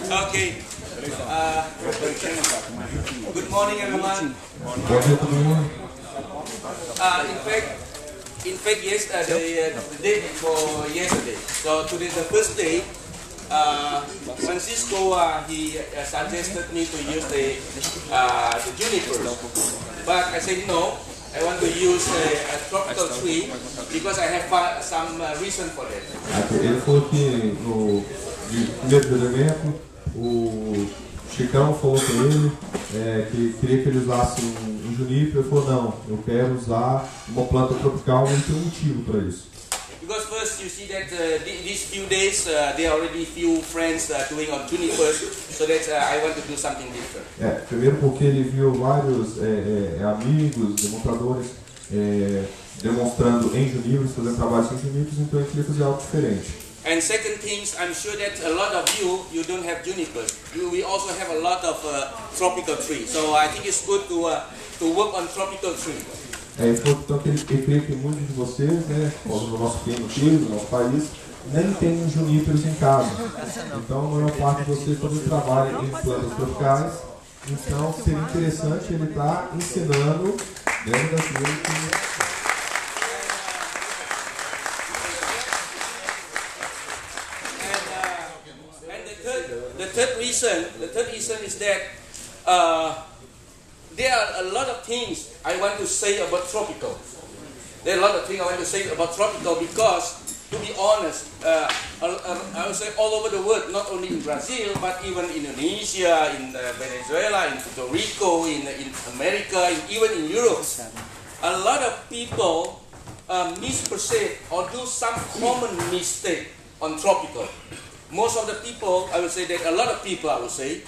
Okay. Good morning, everyone. In fact, yesterday, the day before yesterday. So today, the first day. Francisco he suggested me to use the juniper, but I said no. I want to use a tropical tree because I have some reason for that. Ele falou que no primeiro evento o Chicão falou para ele que queria que ele usasse um junípero. Ele falou não, eu quero usar uma planta tropical e tem um motivo para isso. Because first you see that these few days there are already few friends doing on junipers, so that I want to do something different. Primeiro porque ele viu vários amigos, demonstradores demonstrando em juníperos, fazendo trabalhos em juníperos, então ele queria fazer algo diferente. And second things, I'm sure that a lot of you don't have junipers. We also have a lot of tropical trees, so I think it's good to work on tropical trees. Então ele crê que muitos de vocês, no nosso clima aqui, no nosso país, nem tem juníperos em casa. Então a maior parte de vocês também trabalha em plantas tropicais. Então seria interessante ele estar ensinando dentro daquilo que... The third reason is that there are a lot of things I want to say about tropical. There are a lot of things I want to say about tropical because, to be honest, I would say all over the world, not only in Brazil, but even in Indonesia, in Venezuela, in Puerto Rico, in America, even in Europe, a lot of people misperceive or do some common mistake on tropical. Most of the people, I would say that a lot of people, I would say,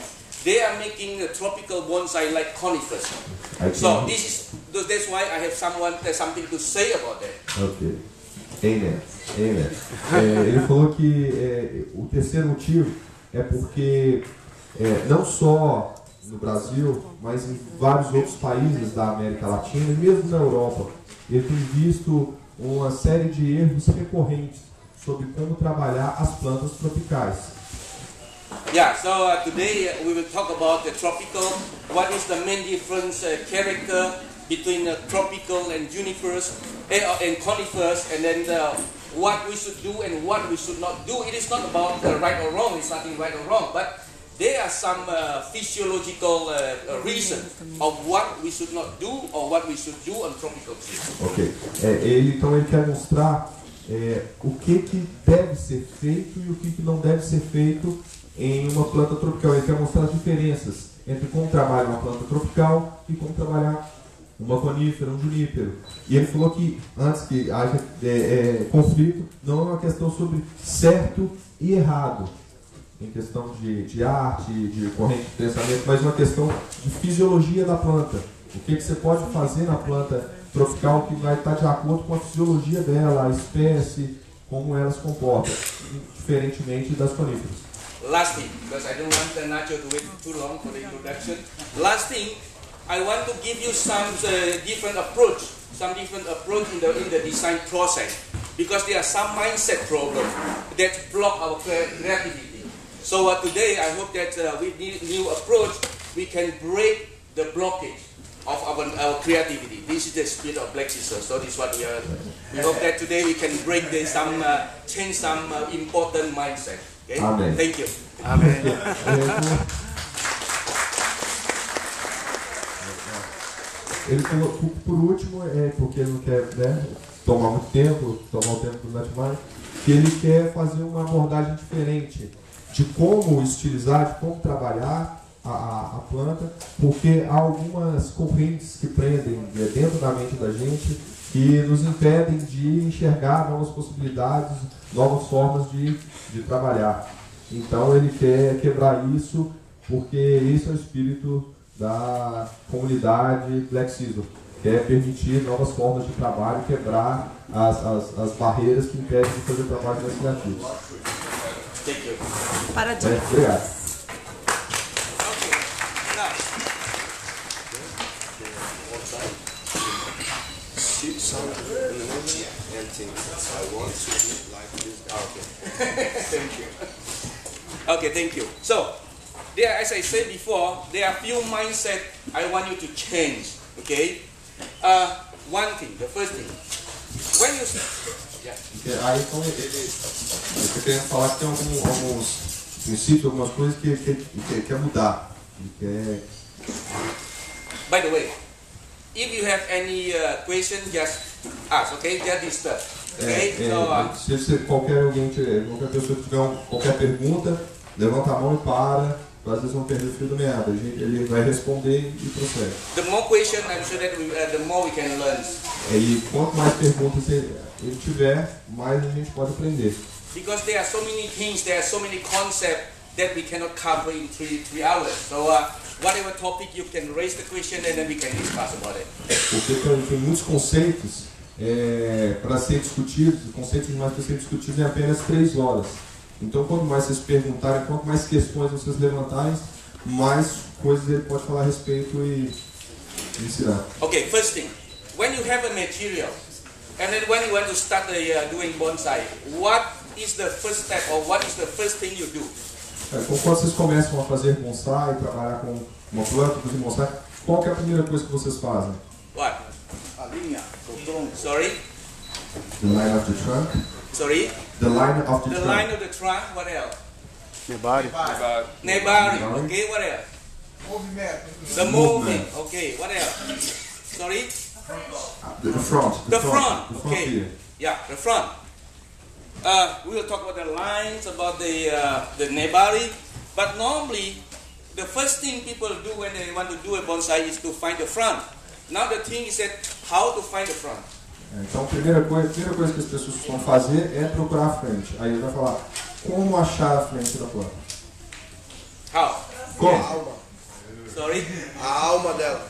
they are making a tropical bonsai like conifers. So that's why I have something to say about that. Ok. Amen. Ele falou que o terceiro motivo é porque não só no Brasil, mas em vários outros países da América Latina e mesmo na Europa, ele tem visto uma série de erros recorrentes sobre como trabalhar as plantas tropicais. Yeah, so today we will talk about the tropical. What is the main difference character between tropical and junipers and conifers, and then what we should do and what we should not do. It is not about right or wrong. It's nothing right or wrong, but there are some physiological reasons of what we should not do or what we should do on tropical trees. Ok. Então ele quer mostrar o que deve ser feito e o que não deve ser feito em uma planta tropical. Ele quer mostrar as diferenças entre como trabalhar uma planta tropical e como trabalhar uma conífera, um junípero. E ele falou que antes que haja conflito, não é uma questão sobre certo e errado, em questão de arte, de corrente de pensamento, mas uma questão de fisiologia da planta. O que você pode fazer na planta tropical que vai estar de acordo com a fisiologia dela, a espécie, como ela se comporta, diferentemente das coníferas. Last thing, because I don't want Nacho to wait too long for the introduction. Last thing, I want to give you some different approach in the design process, because there are some mindset problems that block our creativity. So today, I hope that with this new approach, we can break the blockage of our creativity. This is the spirit of Black Scissors. So this is what we are. We hope that today we can break change some important mindset. Okay? Amen. Thank you. Amen. Ele falou, por último, porque ele não quer tomar muito tempo, tomar o tempo do Natimai, que ele quer fazer uma abordagem diferente de como estilizar, de como trabalhar a planta, porque há algumas correntes que prendem dentro da mente da gente que nos impedem de enxergar novas possibilidades, novas formas de trabalhar. Então ele quer quebrar isso, porque esse é o espírito da comunidade Black Scissors. Quer permitir novas formas de trabalho, quebrar as barreiras que impedem de fazer trabalhos mais criativos. Obrigado. Okay, thank you. So, there, as I said before, there are few mindset I want you to change. Okay, one thing, the first thing, when you, yeah. Aí então eu queria falar que tem alguns princípios, algumas coisas que quer mudar. By the way, if you have any question, just ask. Okay, just disturb. Okay, se qualquer pessoa que tiver qualquer pergunta, levanta a mão e para. Às vezes não perder o fio da meada. Ele vai responder e prossegue. The more question, I'm sure that the more we can learn. E quanto mais perguntas ele tiver, mais a gente pode aprender. Because there are so many things, there are so many concepts that we cannot cover in three hours. So whatever topic you can raise the question and then we can discuss about it. Porque tem muitos conceitos para ser discutidos, conceitos mais para ser discutidos em apenas 3 horas. Então, quanto mais vocês perguntarem, quanto mais questões vocês levantarem, mais coisas ele pode falar a respeito e ensinar. Okay, first thing, when you have a material, and then when you want to start doing bonsai, what is the first step or what is the first thing you do? Então, quando vocês começam a fazer bonsai, trabalhar com uma planta, fazer bonsai, qual que é a primeira coisa que vocês fazem? What? A linha, o tronco. Sorry? The line of the trunk. Sorry? The line of the The trunk. line of the trunk, what else? Nebari. Nebari, okay, what else? Movimento. The movement, okay, what else? Sorry? The front. The front, The front okay. here. Yeah, the front. We will talk about the lines, about the nebari, but normally the first thing people do when they want to do a bonsai is to find the front. Now the thing is that how to find the front. Então, a primeira coisa que as pessoas vão fazer é procurar a frente. Aí ele vai falar como achar a frente da planta. How? Como? A alma. Sorry? A alma dela.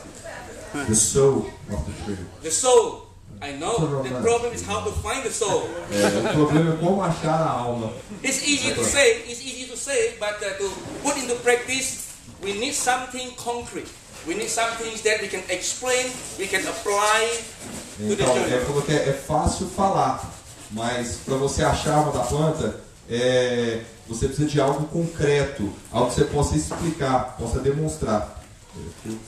The soul of the tree. The soul. I know. The problem is how to find the soul. O problema é como achar a alma. It's easy to say, but to put into practice, we need something concrete. We need some things that we can explain, we can apply to the Então, children. falou que é fácil falar, mas para você achar a alma da planta, você precisa de algo concreto, algo que você possa explicar, possa demonstrar.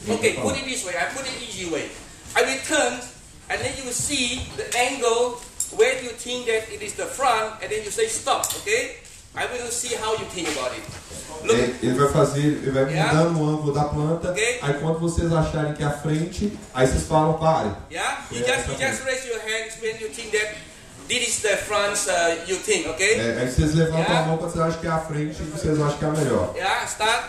Okay, put it this way. I put it easy way. I will turn, and then you will see the angle where you think that it is the front, and then you say stop. Okay? I will see how you think about it. Look. Ele vai mudando o ângulo da planta. Okay. Aí quando vocês acharem que é a frente, aí vocês falam pare. Yeah. You just raise your hands when you think that this is the front. You think, okay? Aí vocês levantam a mão quando vocês acham que é a frente e vocês acham que é a melhor. Yeah. Start.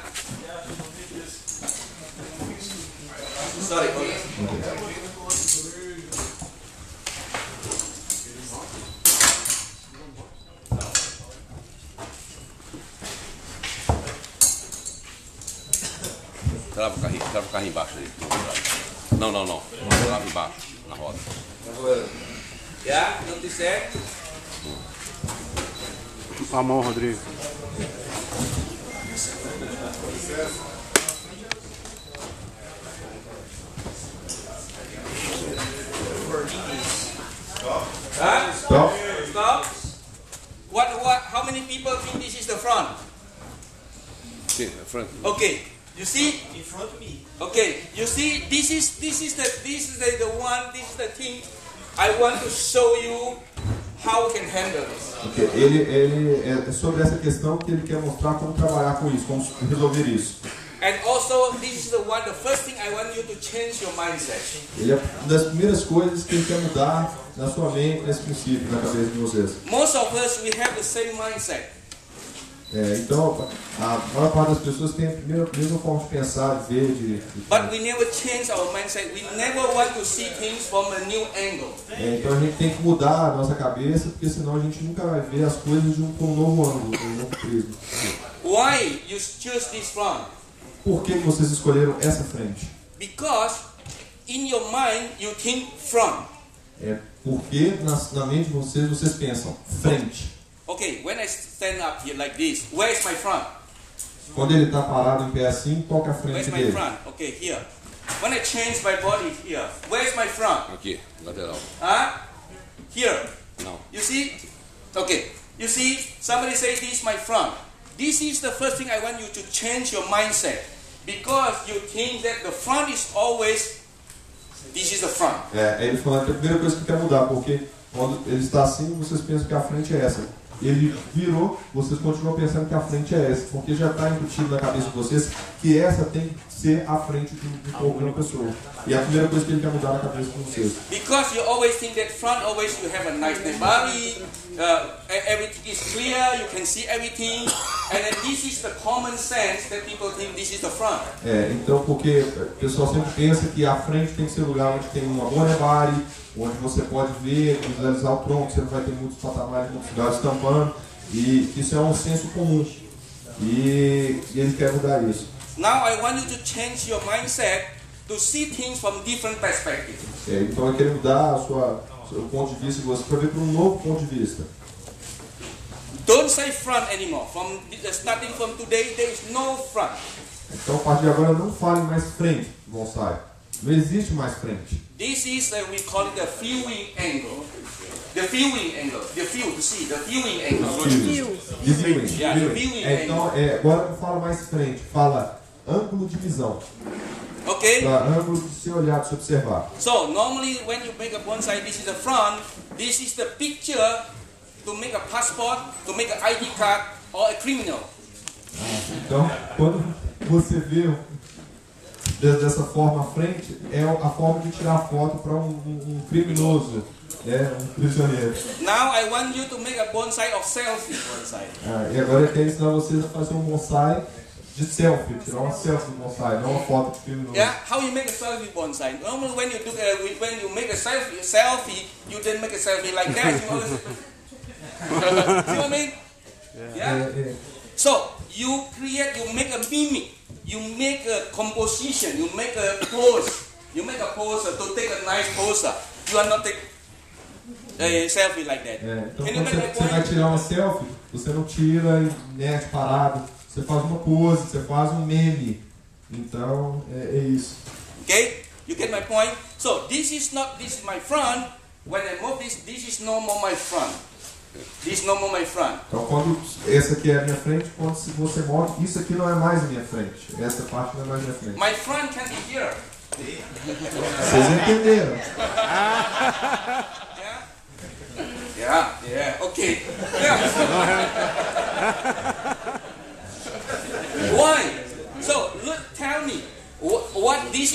Sorry. Okay. Trava o carrinho embaixo aí. Não. Trava embaixo, na roda. Yeah, notice that. Com a mão, Rodrigo. Stop. Stop. How many people think this is the front? Sim, front. Okay. You see? In front of me. Okay. You see? This is the one. This is the thing. I want to show you how we can handle this. Okay. Ele é sobre essa questão que ele quer mostrar como trabalhar com isso, como resolver isso. And also, this is the first thing I want you to change your mindset. Ele é uma das primeiras coisas que ele quer mudar na sua mente, nesse princípio, na cabeça de vocês. Most of us, we have the same mindset. Então, a maior parte das pessoas tem a mesma forma de pensar, de ver, But we never change our mindset. We never want to see things from a new angle. Então a gente tem que mudar a nossa cabeça, porque senão a gente nunca vai ver as coisas por um novo ângulo, por um novo prisma. Why you choose this front? Por que vocês escolheram essa frente? Because in your mind you think front. Porque na mente de vocês pensam frente. Okay, when I stand up here like this, where is my front? Quando ele está parado em pé assim, qual que é a frente Where's my dele? front? Okay, here. When I change my body here, where is my front? Aqui, lateral. Here. Não. You see? Okay. You see, somebody say this is my front. this is the first thing I want you to change your mindset. Because you think that the front is always, this is the front. Ele falando que a primeira coisa que quer mudar, porque quando ele está assim, vocês pensam que a frente é essa. Ele virou, vocês continuam pensando que a frente é essa, porque já está embutido na cabeça de vocês que essa tem que ser a frente do corpo de uma pessoa. E a primeira coisa que ele quer mudar na cabeça de vocês. Because you always think that front always you have a nice nebari, everything is clear, you can see everything, and then this is the common sense that people think this is the front. Então porque o pessoal sempre pensa que a frente tem que ser o lugar onde tem uma boa nebari, onde você pode ver, visualizar o tronco, você não vai ter muitos patamares, muitos lugares tampando, e isso é um senso comum. E ele quer mudar isso. Now I want you to change your mindset to see things from different perspectives. Então eu quero mudar o seu ponto de vista de você para ver por um novo ponto de vista. Don't say front anymore. Starting from today, there is no front. Então a partir de agora não fale mais frente, bonsai. Não existe mais frente. This is we call it the viewing angle. The viewing angle. The view, to see, the viewing angle. De viewing. Yeah, the viewing Então agora não fala mais frente, fala ângulo de visão. Okay. Ângulo de se olhar, de se observar. So normally when you make a bonsai, this is the front. This is the picture to make a passport, to make an ID card, or a criminal. Então quando você vê dessa forma à frente, é a forma de tirar foto para um criminoso, um prisioneiro. Now I want you to make a bonsai of selfie bonsai. E agora eu quero ensinar vocês a fazer um bonsai de selfie, tirar uma selfie do bonsai, não uma foto de criminoso. Yeah, how you make a selfie bonsai? Normally when you make a selfie, you don't make a selfie like that. You always, see what I mean? Yeah. So you make a mimic, you make a composition, you make a pose, to take a nice pose. You are not take a selfie like that. Então quando você vai tirar uma selfie, você não tira e mete parado, você faz uma pose, você faz um meme. Então é isso. Okay, you get my point? So this is my front. When I move this is no more my front. This is no more my front. Então quando essa aqui é a minha frente, quando você move, isso aqui não é mais a minha frente. Essa parte não é mais a minha frente. My front can be here. Vocês entenderam? Yeah, okay. Yeah. Why? So tell me, what this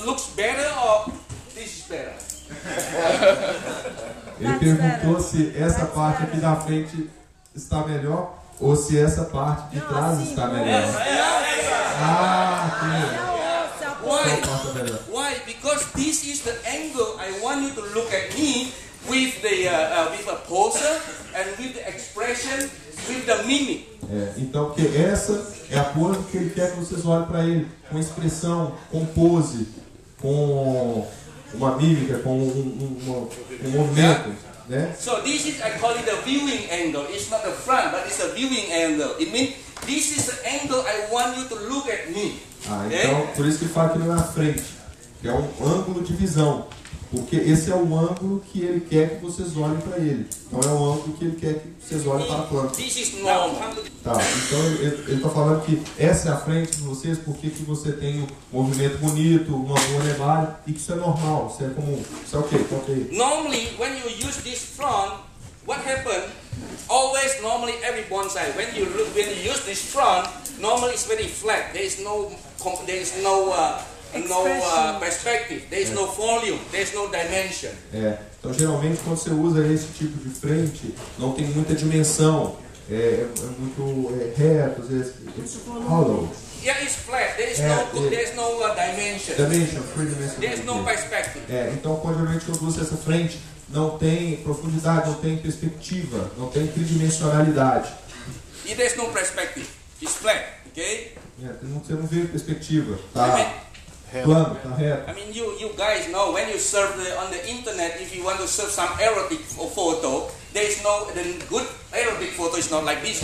looks better or this is better? Ele perguntou se essa parte aqui da frente está melhor ou se essa parte de trás está melhor. Why? Because this is the angle I want you to look at me with a poser and with the expression, with the mimic. Então, porque essa é a pose que ele quer que vocês olhem para ele, com expressão, com pose, com uma mímica, com um movimento, né? So this is, I call it the viewing angle. It's not the front, but it's a viewing angle. It means this is the angle I want you to look at me. Então, por isso que ele fala que não é a frente, que é um ângulo de visão. Porque esse é o ângulo que ele quer que vocês olhem para ele. Então é o ângulo que ele quer que vocês olhem para a planta. This is normal. Tá, então ele está falando que essa é a frente de vocês porque que você tem um movimento bonito, uma boa nebari, e que isso é normal, isso é comum. Isso é ok. Normally, when you use this front, what happens? Always, normally, every bonsai, when you use this front, normally it's very flat. There is no perspective, there is no volume, there is no dimension. Então geralmente quando você usa esse tipo de frente, não tem muita dimensão, é muito reto, às vezes hollow. Yeah, it's flat. There is no dimension. There is no perspective. Então geralmente quando usa essa frente, não tem profundidade, não tem perspectiva, não tem tridimensionalidade. There is no perspective. It's flat, okay? Você não vê perspectiva, tá? Plano, tá reto. I mean, you guys know when you surf on the internet, if you want to surf some erotic photo, the good erotic photo is not like this.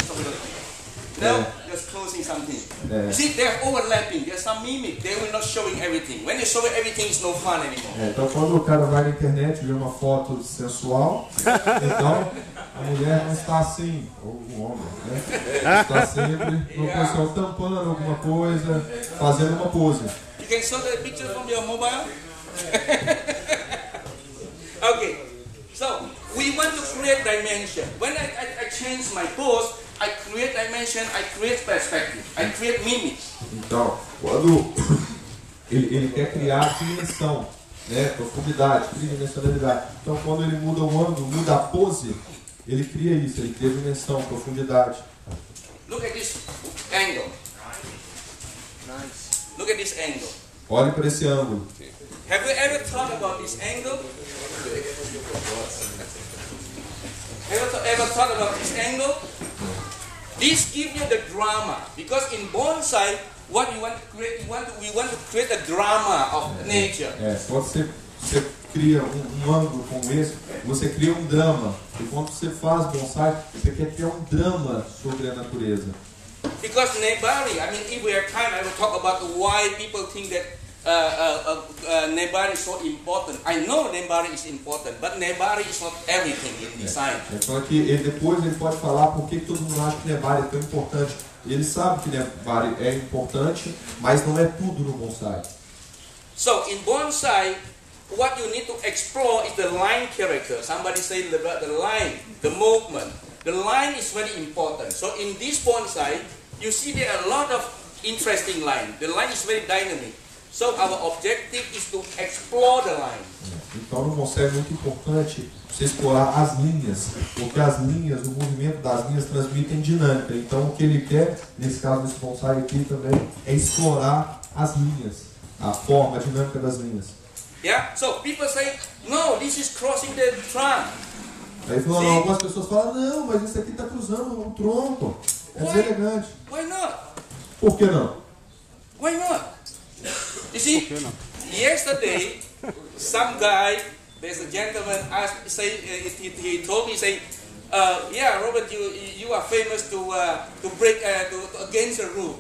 No, just closing something. You see, they're overlapping. There's some mimic. They will not showing everything. When you show everything, it's no fun anymore. Então quando o cara vai na internet e vê uma foto sensual, então a mulher não está assim, ou o homem, né? Está sempre numa posição tampando alguma coisa, fazendo uma pose. You can show the picture from your mobile. Okay, so we want to create dimension. When I change my pose, I create dimension, I create perspective, I create mimic. Então, quando ele quer criar dimensão, né, profundidade, tridimensionalidade. Então, quando ele muda o ângulo, muda a pose, ele cria isso, ele cria dimensão, profundidade. Look at this angle. Look at this angle. Olhe para esse ângulo. Have you ever thought about this angle? Ever thought about this angle? This gives you the drama, because in bonsai, what you want to create, we want to create a drama of nature. Quando você cria um ângulo como esse, você cria um drama. E quando você faz bonsai, você quer criar um drama sobre a natureza. Because Nebari, I mean, if we have time, I will talk about why people think that Nebari is so important. I know Nebari is important, but Nebari is not everything in design. Então aqui, depois ele pode falar por que todo mundo acha que Nebari é tão importante. Ele sabe que Nebari é importante, mas não é tudo no bonsai. So in bonsai, what you need to explore is the line character. Somebody said about the line, the movement. The line is very important. So in this bonsai, you see there are a lot of interesting lines. The line is very dynamic. So our objective is to explore the line. Então no bonsai é muito importante você explorar as linhas, porque as linhas, o movimento das linhas transmitem dinâmica. Então o que ele quer, nesse caso desse bonsai aqui também, é explorar as linhas, a forma, a dinâmica das linhas. Yeah. So people say, no, this is crossing the trunk. Aí falou, algumas pessoas falam, não, mas isso aqui está cruzando o tronco. É deselegante. Why not? Por que não? Why not? You see, yesterday, some guy, there's a gentleman asked, he told me, say, yeah, Robert, you are famous to break against the rule.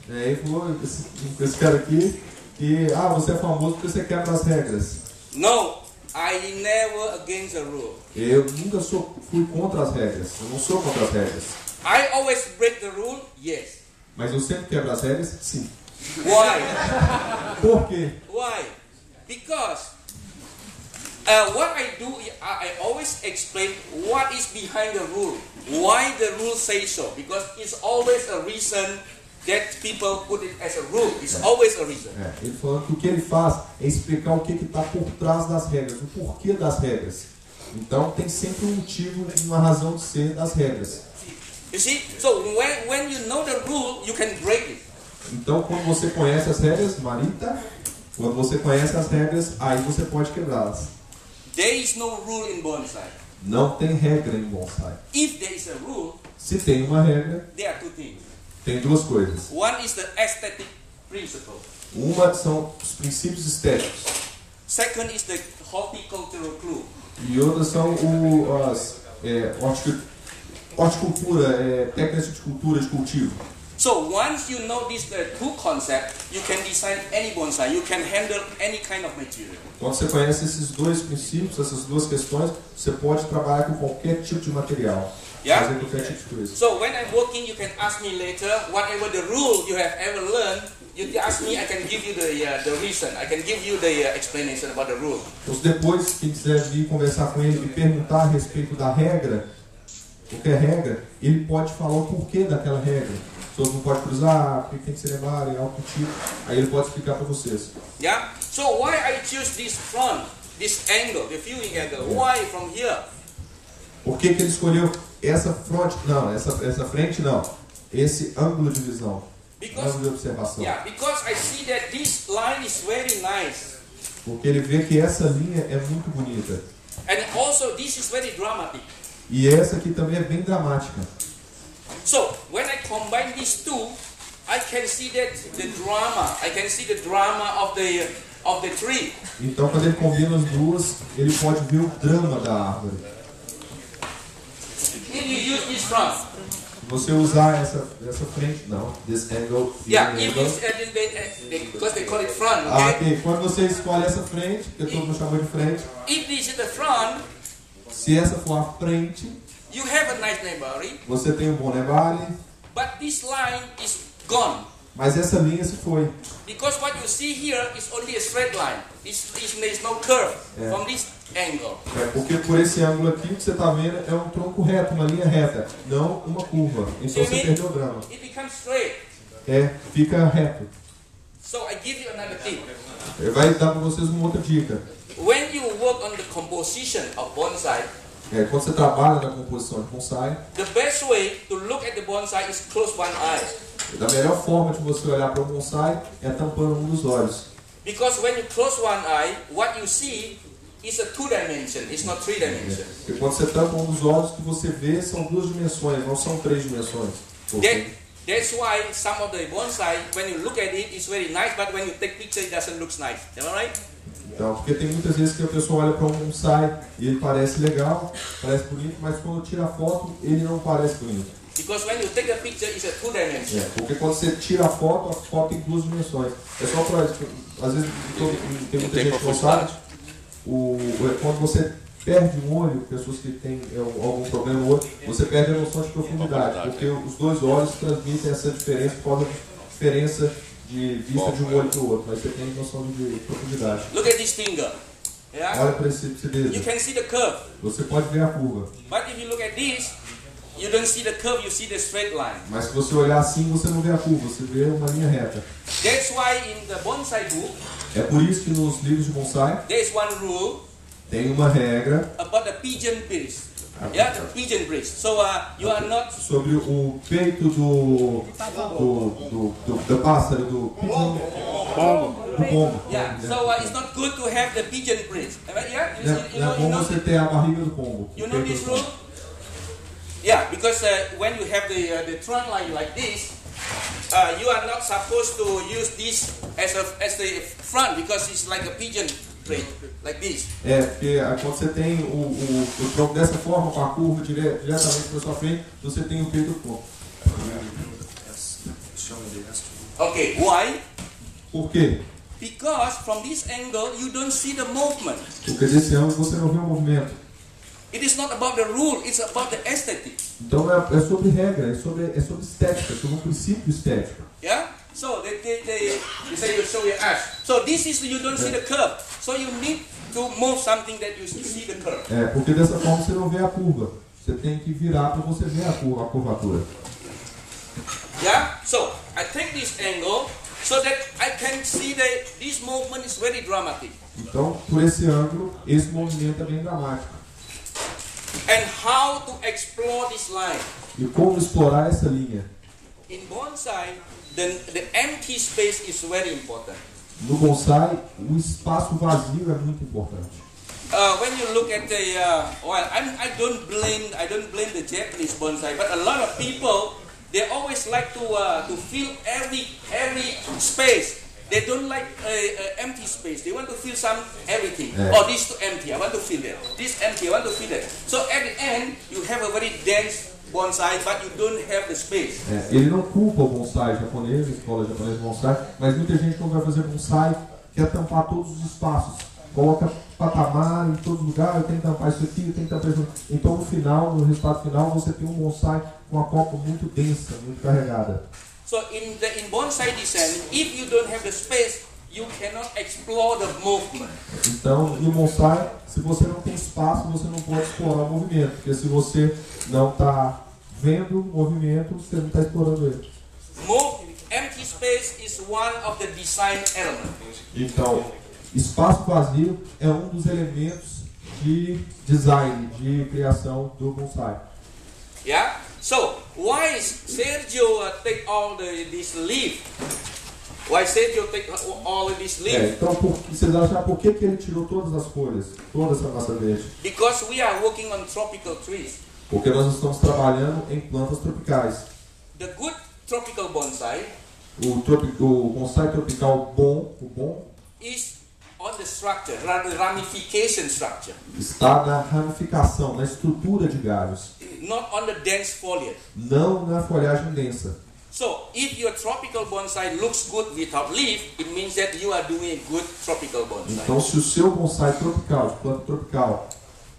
Aí falou esse cara aqui que você é famoso porque você quebra as regras. No, I never against the rule. Eu nunca fui contra as regras. Eu não sou contra as regras. I always break the rule, yes. Mas eu sempre quebro as regras, sim. Why? Por quê? Why? Because what I do, I always explain what is behind the rule. Why the rule says so? Because it's always a reason that people put it as a rule. It's always a reason. Ele falou que o que ele faz é explicar o que está por trás das regras, o porquê das regras. Então tem sempre um motivo, uma razão de ser das regras. You see, so when you know the rule, you can break it. Então quando você conhece as regras, Marita, quando você conhece as regras, aí você pode quebrá-las. There is no rule in bonsai. Não tem regra em bonsai. If there is a rule, se tem uma regra, there are two things. Tem duas coisas. One is the aesthetic principle. Uma são os princípios estéticos. Second is the horticultural clue. E outras são as horticultura, técnicas de cultura, de cultivo. So once you know these two concepts, you can design any bonsai. You can handle any kind of material. Quando você conhece esses dois princípios, essas duas questões, você pode trabalhar com qualquer tipo de material. Yeah? Fazer qualquer tipo de coisa. So when I'm working, you can ask me later, whatever the rule you have ever learned, you ask me, I can give you the reason. I can give you the explanation about the rule. Então depois, quem quiser vir conversar com ele e perguntar a respeito da regra, qualquer regra, ele pode falar o porquê daquela regra. Todo mundo pode cruzar, porque tem que ser levado, algo tipo. Aí ele pode explicar para vocês. Yeah. So why I choose this front, this angle, the viewing angle? Why from here? Por que ele escolheu essa frente? Não, essa frente não. Esse ângulo de visão. Ângulo de observação. Yeah, because I see that this line is very nice. Porque ele vê que essa linha é muito bonita. And also this is very dramatic. E essa aqui também é bem dramática. So when I combine these two, I can see that the drama. I can see the drama of the tree. Então quando ele combina as duas, ele pode ver o drama da árvore. If you use this front, você usar essa frente, não, this angle, Yeah, angle. if you, because they call it front, okay? Ok, quando você escolhe essa frente, que todo mundo chama de frente, If this is the front, se essa for a frente, you have a nice nebari, você tem um bom nebari, but this line is gone. mas essa linha se foi. Because what you see here is only a straight line. There's no curve Yeah. from this angle. É, porque por esse ângulo aqui que você está vendo é um tronco reto, uma linha reta, não uma curva. Então você perdeu o drama. It becomes straight. Fica reto. So I give you another tip. Vai dar para vocês uma outra dica. When you work on the composition of bonsai, Quando você trabalha na composição de bonsai, the best way to look at the bonsai is close one eye. a melhor forma de você olhar para o bonsai é tampando um dos olhos. Because when you close one eye, what you see is a 2-dimension, it's not 3-dimension. Porque quando você tampa um dos olhos, o que você vê são 2 dimensões, não são 3 dimensões. That's why some of the bonsai, when you look at it, it's very nice, but when you take picture, it doesn't look nice. Am I right? Então, porque tem muitas vezes que a pessoa olha para um bonsai e ele parece legal, parece bonito, mas quando tira a foto, ele não parece bonito. Because when you take a picture, it's a 2-dimension. Porque quando você tira a foto tem 2 dimensões. É só para, às vezes, tem muita gente que não sabe, quando você perde um olho, pessoas que têm algum problema no olho, você perde a noção de profundidade, porque os 2 olhos transmitem essa diferença por causa da diferença de vista de um olho para o outro, mas você tem noção de profundidade. Look at this finger. Yeah? Olha para esse dedo. You can see the curve. Você pode ver a curva. But if you look at this, you don't see the curve, you see the straight line. Mas se você olhar assim, você não vê a curva, você vê uma linha reta. That's why in the bonsai book, É por isso que nos livros de bonsai there's one rule tem uma regra about the pigeon bridge. Yeah, the pigeon bridge. So you are not sobre o peito do pássaro, do pombo. yeah. So it's not good to have the pigeon bridge. Yeah, you É bom know, você ter a barriga do pombo. you know this rule? Yeah, because when you have the trunk line like this, you are not supposed to use this as the front because it's like a pigeon bridge, like this. Porque quando você tem o tronco dessa forma, com a curva diretamente para sua frente, você tem o peito do pombo. Okay, why? Por quê? Because from this angle you don't see the movement. Porque desse ângulo você não vê o movimento. It is not about the rule, it's about the aesthetics. Então é sobre regra, é sobre estética, é sobre um princípio estético. Yeah? So they say you show your ass. So this is you don't see the curve. So you need to move something that you see the curve. Porque dessa forma você não vê a curva. Você tem que virar para você ver a curvatura. Yeah? So I take this angle so that I can see that this movement is very dramatic. Então, por esse ângulo, esse movimento é bem dramático. And how to explore this line? E como explorar essa linha? In bonsai, the empty space is very important. No bonsai, o espaço vazio é muito importante. When you look at the I don't blame the Japanese bonsai, but a lot of people they always like to fill every space. They don't like empty space. They want to fill everything. Oh, this too empty. I want to fill that. This empty. I want to fill that. So at the end, you have a very dense bonsai, but you don't have the space. Ele não culpa o bonsai japonês, a escola japonesa de bonsai, mas muita gente quando vai fazer bonsai quer tampar todos os espaços. Coloca patamar em todo lugar, eu tenho que tampar isso aqui, eu tenho que tampar isso aqui. Então no final, no resultado final, você tem um bonsai com uma copa muito densa, muito carregada. So in bonsai design, if you don't have the space, you cannot explore the movement. Então, no bonsai, se você não tem espaço, você não pode explorar o movimento, porque se você não está vendo o movimento, você não está explorando ele. Empty space is one of the design elements. Então, espaço vazio é um dos elementos de design, de criação do bonsai. Yeah. So why Sergio take all this leaf? Why Sergio take all this leaf? Então, vocês acham por que ele tirou todas as folhas, toda essa massa verde? Because we are working on tropical trees. Porque nós estamos trabalhando em plantas tropicais. The good tropical bonsai O bonsai tropical bom, is on the structure, the ramification structure, está na ramificação, na estrutura de galhos, not on the dense foliage. não na folhagem densa. So, if your tropical bonsai looks good without leaf, it means that you are doing a good tropical bonsai. Então, se o seu bonsai tropical, de planta tropical,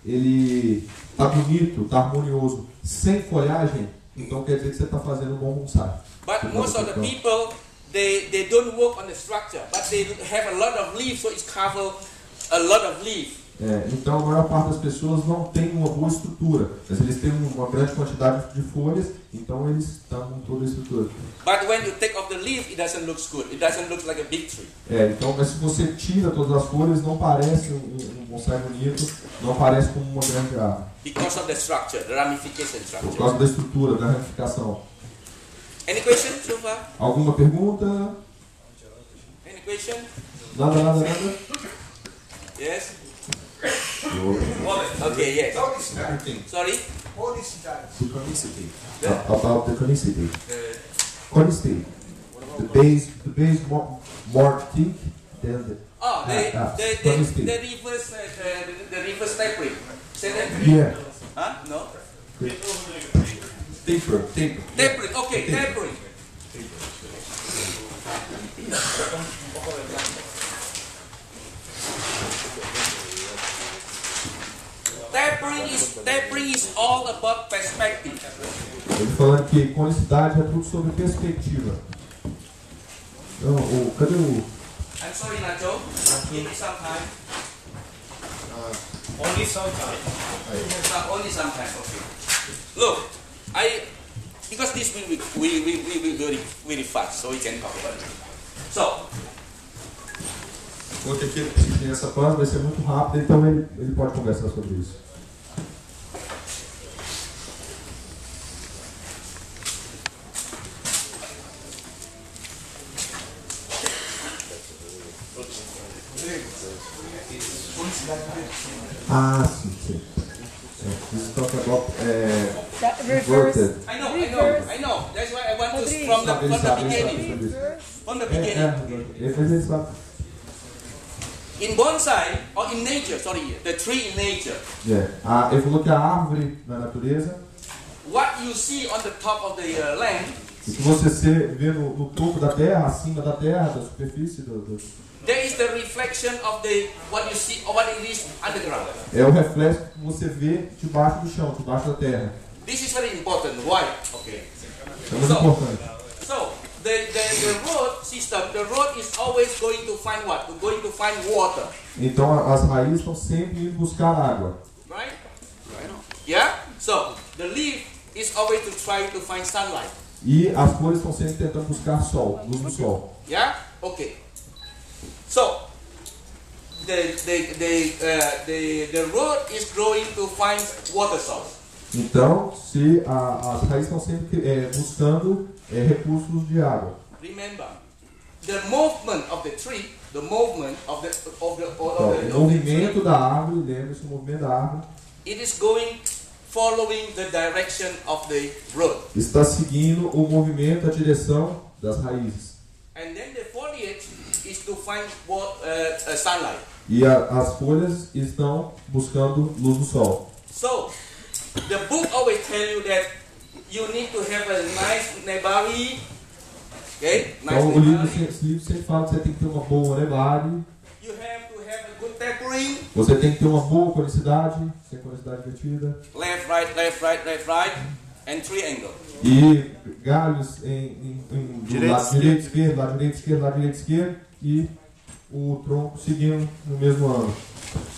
ele está bonito, está harmonioso, sem folhagem, então quer dizer que você está fazendo um bom bonsai. But most of the people, they don't work on the structure, but they have a lot of leaves, so it's cover a lot of leaf. Então, a maior parte das pessoas não tem uma boa estrutura, mas eles têm uma grande quantidade de folhas, então eles estão com toda a estrutura. But when you take off the leaf, it doesn't look good. It doesn't look like a big tree. Então, mas se você tira todas as folhas, não parece um bonsai bonito, não parece como uma grande árvore. Because of the structure, the ramification Por structure. causa da estrutura, da ramificação. Any question so far? Alguma pergunta? Any question? Nada. Yes? Okay, yes. Everything. Sorry? The conicity. About the conicity. Conicity. The base more thick than the conicity. The reverse tapering. Say that? Yeah. Huh? No? Taper. Tapering, okay, tapering. Tapering is all about perspective. Ele falando que conicidade é tudo sobre perspectiva. Não, cadê o... I'm sorry, Nacho. Give me some time. Only sometimes. Only some time, okay. Look, because this will be very fast, so we can talk about it. So, Porque aqui essa planta vai ser muito rápida, então ele pode conversar sobre isso. Sim. This is talking about inverted. I know. That's why I want to from the beginning. From the beginning. In bonsai or in nature, the tree in nature. Ele falou que a árvore na natureza, what you see on the top of the land, o que você vê no topo da terra, acima da terra, da superfície there is the reflection of what you see or what it is underground. É o reflexo que você vê debaixo do chão, debaixo da terra. This is very important. Why? Okay. É muito importante. So the root system, the root is always going to find what? Going to find water. Então as raízes estão sempre indo buscar água. Right? Yeah? So the leaf is always to try to find sunlight. E as folhas estão sempre tentando buscar sol, luz do sol. Yeah? Okay. So the root is growing to find water source. Então, se as raízes estão sempre buscando recursos de água. Remember, the movement of the tree, the movement of the O movimento da árvore, lembre-se, o movimento da árvore, it is going following the direction of the root. Está seguindo o movimento, a direção das raízes. And then the foliage is to find sunlight. E as folhas estão buscando luz do sol. So, the book always tell you that you need to have a nice nebari. Okay? Nice Então, o livro nebari. sempre fala que você tem que ter uma boa nebari. You have to have a good tapering. Você tem que ter uma boa conicidade, sem conicidade invertida. Left, right, and triangle. E galhos do lado direito, esquerdo, lado direito, esquerdo, lado direito, esquerdo. E o tronco seguindo no mesmo ângulo.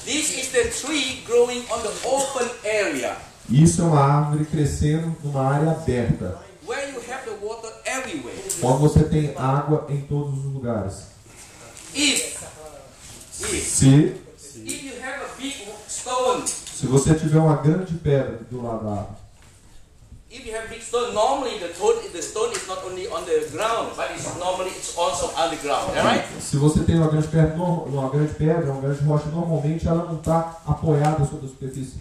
This is the tree growing on the open area. Isso é uma árvore crescendo numa área aberta. Where you have the water everywhere. Onde você tem água em todos os lugares. If Se you have a big stone, você tiver uma grande pedra do lado da árvore, if you have big stone, normally the stone is not only on the ground, but it's also underground. Alright? se você tem uma grande pedra, uma grande rocha, normalmente ela não está apoiada sobre a superfície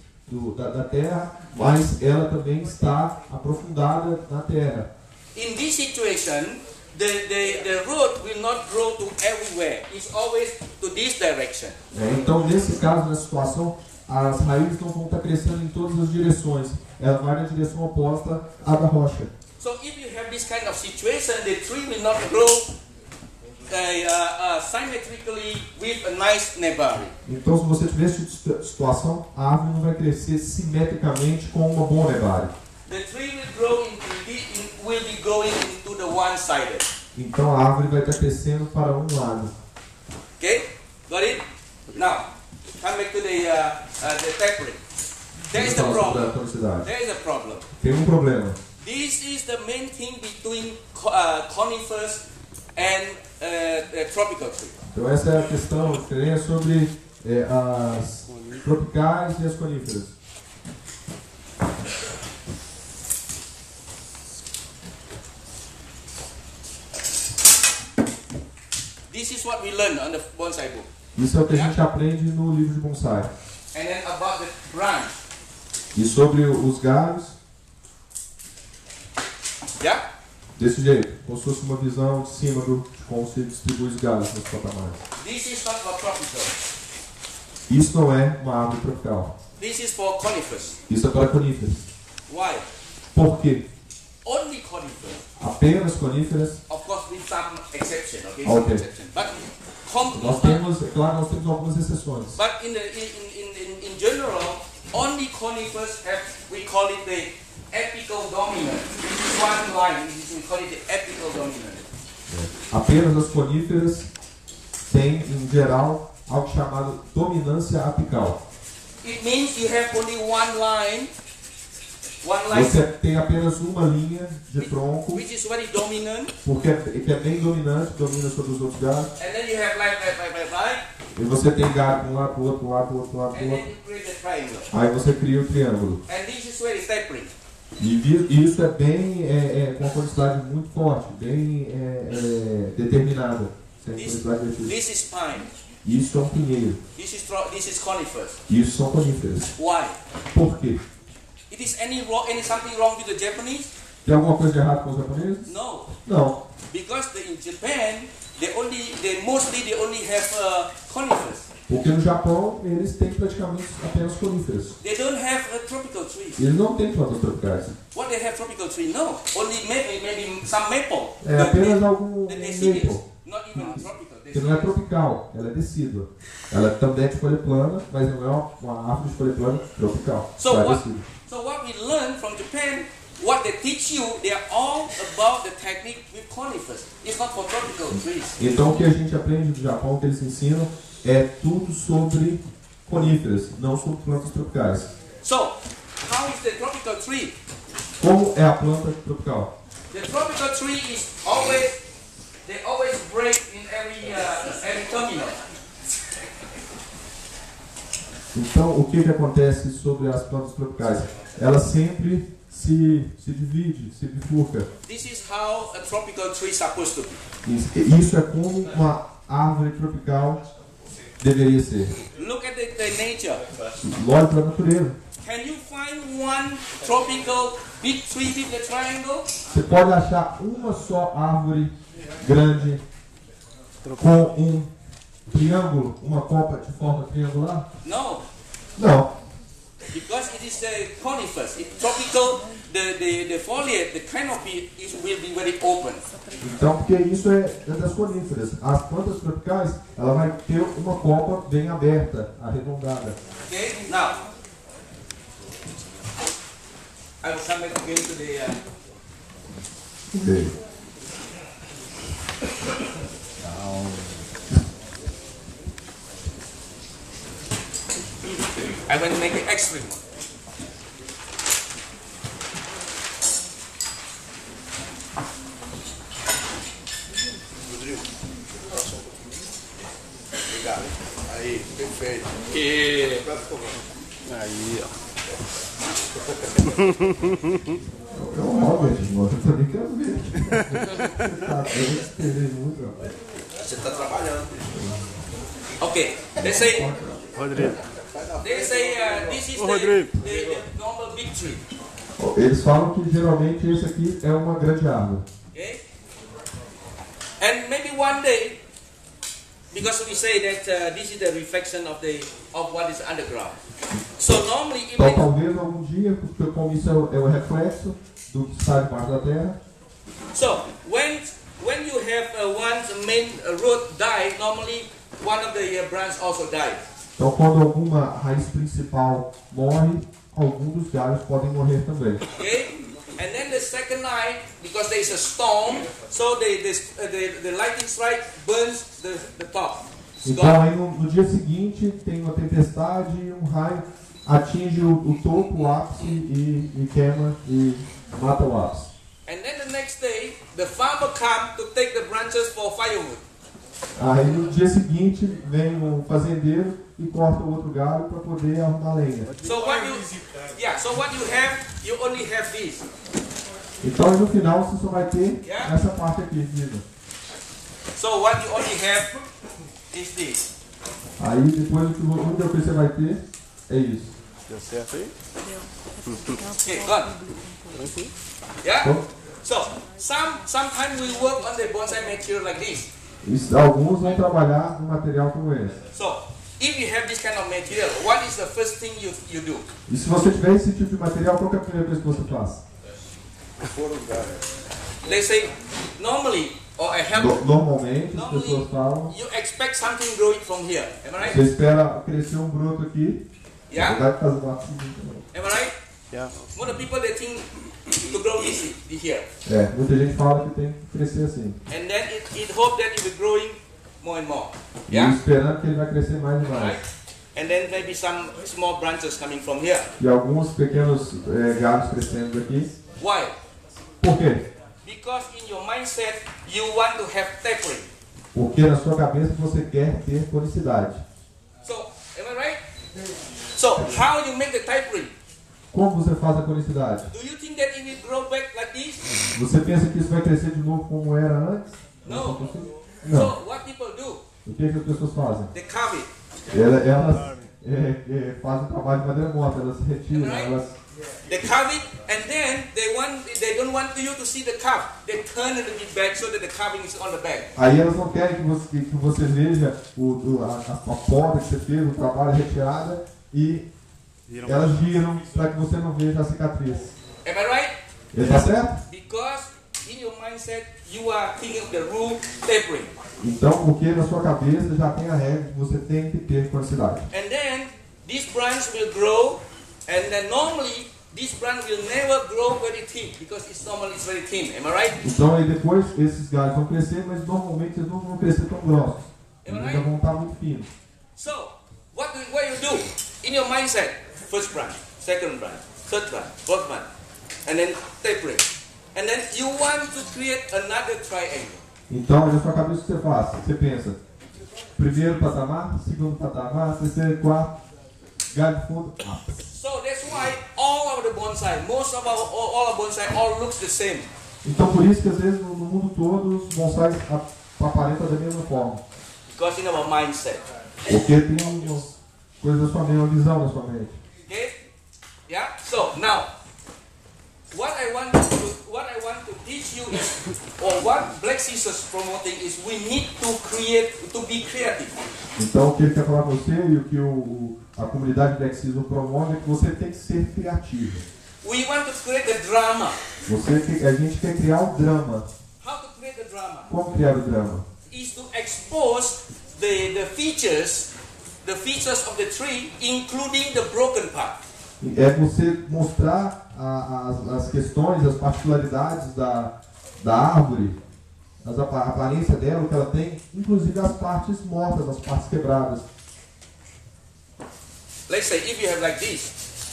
da terra, mas ela também está aprofundada na terra. In this situation, the root will not grow to everywhere. It's always to this direction. Então, nesse caso, nessa situação, as raízes não vão estar crescendo em todas as direções. Ela vai na direção oposta à da rocha. So if you have this kind of situation, the tree will not grow symmetrically with a nice nebari. Então, se você tiver esse tipo de situação, a árvore não vai crescer simetricamente com uma boa nebari. The tree will be growing into the one-sided. Então, a árvore vai estar crescendo para um lado. Okay, got it? Now, come back to the tapering. There is the problem. There is a problem. Tem um problema. This is the main thing between conifers and tropical trees. Então, essa é a questão, a diferença sobre as tropicais e as coníferas. This is what we learn on the bonsai book. Isso é o que a gente aprende no livro de bonsai. And then about the branch. E sobre os galhos, Yeah? desse jeito, como se fosse uma visão de cima de como se distribui os galhos nos patamares. This is not for tropical. Isso não é uma árvore tropical. This is for conifers. Isso é para coníferas. Why? Por quê? Only conifers. Apenas coníferas. Of course, with some exception. Okay. Okay. Some exception. But Nós temos, é claro, nós temos algumas exceções. But in general, only conifers have, we call it the apical dominant. This is one line, we call it the apical dominant. Apenas as coníferas têm, em geral, algo chamado dominância apical. It means you have only one line Você tem apenas uma linha de tronco, which is very dominant, porque que é bem dominante, domina sobre os outros galhos. and then you have like, E você tem galho de um lado, pro outro, pro lado, pro outro, pro lado, pro and then outro. you create the triangle. Aí você cria o triângulo. And this is where it's tapering. E isso é bem, com uma quantidade muito forte, bem determinada. Sem quantidade de This is pine. Isso é um pinheiro. This is conifers. Isso são coníferas. Why? Por quê? It is something wrong with the Japanese? Tem alguma coisa de errado com os japoneses? No. Não. Because in Japan, they mostly only have conifers. Porque no Japão eles têm praticamente apenas coníferas. They don't have tropical trees. Eles não têm plantas tropicais. What they have tropical tree? No, only maybe some maple. É apenas algum The deciduous, maple. not even tropical. Que não é tropical, ela é decídua. Ela também é de folha plana, mas não é uma árvore de folha plana tropical. So Ela é what? decídua. So what we learn from Japan, what they teach you, they are all about the technique with conifers. It's not for tropical trees. Então o que a gente aprende do Japão, o que eles ensinam, é tudo sobre coníferas, não sobre plantas tropicais. So, how is the tropical tree? Como é a planta tropical? The tropical tree is they always break in every terminal. Então o que acontece sobre as plantas tropicais? Ela sempre se divide, se bifurca. This is how a tropical tree is supposed to be. Isso é como uma árvore tropical deveria ser. Look at the nature. Olhe para a natureza. Can you find one tropical big tree with the triangle? Você pode achar uma só árvore grande com um triângulo, uma copa de forma triangular? No, Não. because it is the conifers. It's tropical. The foliage, the canopy will be very open. Então, porque isso é das coníferas. As plantas tropicais, ela vai ter uma copa bem aberta, arredondada. Okay. Now, I will come back again to the. Okay. I'm going to make it extreme. Rodrigo, obrigado. Aí, perfeito. Okay. Aí, ó. É um Robert, irmão. Eu também quero ver. Eu esperei muito, rapaz. Você está trabalhando. Okay. Let's say. Rodrigo. They say this is Rodrigo. the normal big tree. Eles falam que geralmente esse aqui é uma grande árvore. Okay. And maybe one day, because we say that this is the reflection of what is underground. So normally, Então talvez algum dia, porque como isso é o reflexo do que está debaixo da terra. so when you have one main root die, normally one of the branch also die. Então quando alguma raiz principal morre, alguns dos galhos podem morrer também. Okay? And then the second night, because there is a storm, so the lightning strike burns the top. It's Então gone. aí no dia seguinte tem uma tempestade e um raio atinge o topo, o ápice e queima e mata o ápice. And then the next day, the farmer come to take the branches for firewood. Aí no dia seguinte vem um fazendeiro e corta o outro galho para poder arrumar lenha. So what you have, you only have this. Então no final você só vai ter Yeah. essa parte aqui, viva. So what you only have is this. Aí depois o que você vai ter é isso. Deu certo aí? Okay, gone. Yeah. Então, So sometimes we work on the bonsai material like this. alguns vão trabalhar no material como esse. So if you have this kind of material, what is the first thing you do? E se você tiver esse tipo de material, qual que é a primeira coisa que você faz? They say normally, or I have. Normalmente as pessoas falam, You expect something growing from here. Am I right? você espera crescer um broto aqui, na Yeah. verdade faz uma assim também. Am I right? Yeah. Most people they think to grow this here, Muita gente fala que tem que crescer assim. and then it hope that it will growing more and more. E Yeah. esperando que ele vai crescer mais e mais. Right. And then maybe some small branches coming from here. E alguns pequenos galhos crescendo aqui. Why? Por quê? Because in your mindset you want to have tapering. Porque na sua cabeça você quer ter conicidade. So am I right? So how you make the tapering? Como você faz a conicidade? Do you think that it will grow back like this? Você pensa que isso vai crescer de novo como era antes? No. Não. So what people do? O que as pessoas fazem? They carve it. Elas fazem o trabalho de madeira morta, elas se retiram, elas... They carve it, and then they don't want you to see the carve. They turn it a bit back so that the carving is on the back. Aí elas não querem que você veja a poda que você fez, o trabalho retirada, e elas viram para que você não veja a cicatriz. Am I right? Está certo? Because in your mindset you are thinking of the rule tapering. Então, porque na sua cabeça já tem a regra que você tem que ter conicidade. And then this branch will grow, and then normally this branch will never grow very thin because it's normally very thin. Am I right? Então, aí depois esses galhos vão crescer, mas normalmente eles não vão crescer tão grossos. Eles ainda vão estar muito finos. So what you do in your mindset? First branch, second branch, third branch, fourth branch, and then tapering. And then you want to create another triangle. Então, na sua cabeça o que você faz? Você pensa, primeiro patamar, segundo patamar, terceiro, quarto, galho de fundo. So that's why all of the bonsai, most of all of bonsai, all looks the same. Então, por isso que às vezes no mundo todo os bonsais aparentam da mesma forma. Because in our mindset. Porque tem uma coisa da sua mente, uma visão da sua mente. Okay? Yeah? So now, what I want to teach you is, or what Black Scissors promoting is, we need to be creative. Então, o que ele quer falar com você e o que a comunidade Black Scissors promove é que você tem que ser criativo. We want to create the drama. A gente quer criar o drama. How to create the drama? Como criar o drama? Is to expose the features of the tree, including the broken part. É você mostrar as questões, as particularidades da árvore, a aparência dela, o que ela tem, inclusive as partes mortas, as partes quebradas. Let's say if you have like this,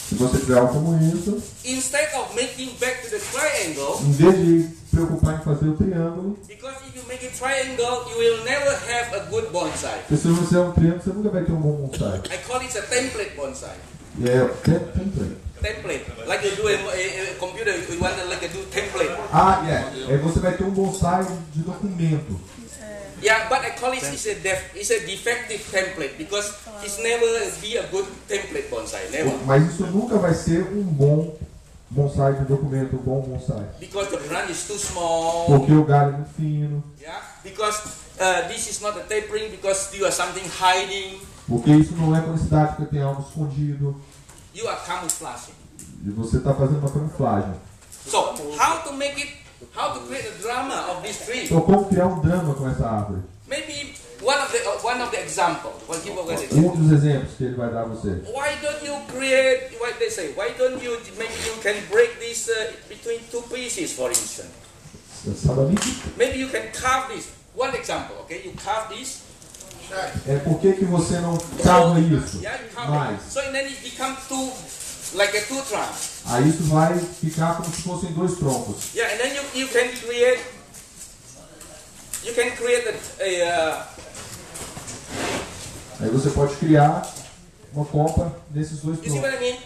Se você tiver algo como isso, instead of making back to the triangle, em vez de se preocupar em fazer o triângulo, because if you make a triangle, you will never have a good bonsai. porque se você é um triângulo, você nunca vai ter um bom bonsai. I call it a template bonsai. E é template. Template, like you do a computer, you want to do template. Aí você vai ter um bonsai de documento. Yeah, but I call it it's a defective template because it's never be a good template bonsai. Never. Mas isso nunca vai ser um bom bonsai de documento, um bom bonsai? Because the branch is too small. Porque o galho é muito fino. Yeah. Because this is not a tapering. Because still are something hiding. Porque isso não é publicidade, porque tem algo escondido. You are camouflaging. E você está fazendo uma camuflagem. So how to make it? How to create a drama of this tree? Então, como criar um drama com essa árvore? Maybe one of the example. We'll give away the example. Um dos exemplos que ele vai dar a você. Why don't you create? What they say? Why don't you? Maybe you can break this between two pieces, for instance. Maybe you can carve this. One example, okay? You carve this. É por que você não cava isso? Yeah, you carve Mais. it. So then it becomes two, like a two trunks. Aí isso vai ficar como se fossem dois troncos. Yeah, and then you can create. You can create Aí você pode criar uma copa desses dois you see what I troncos. mean?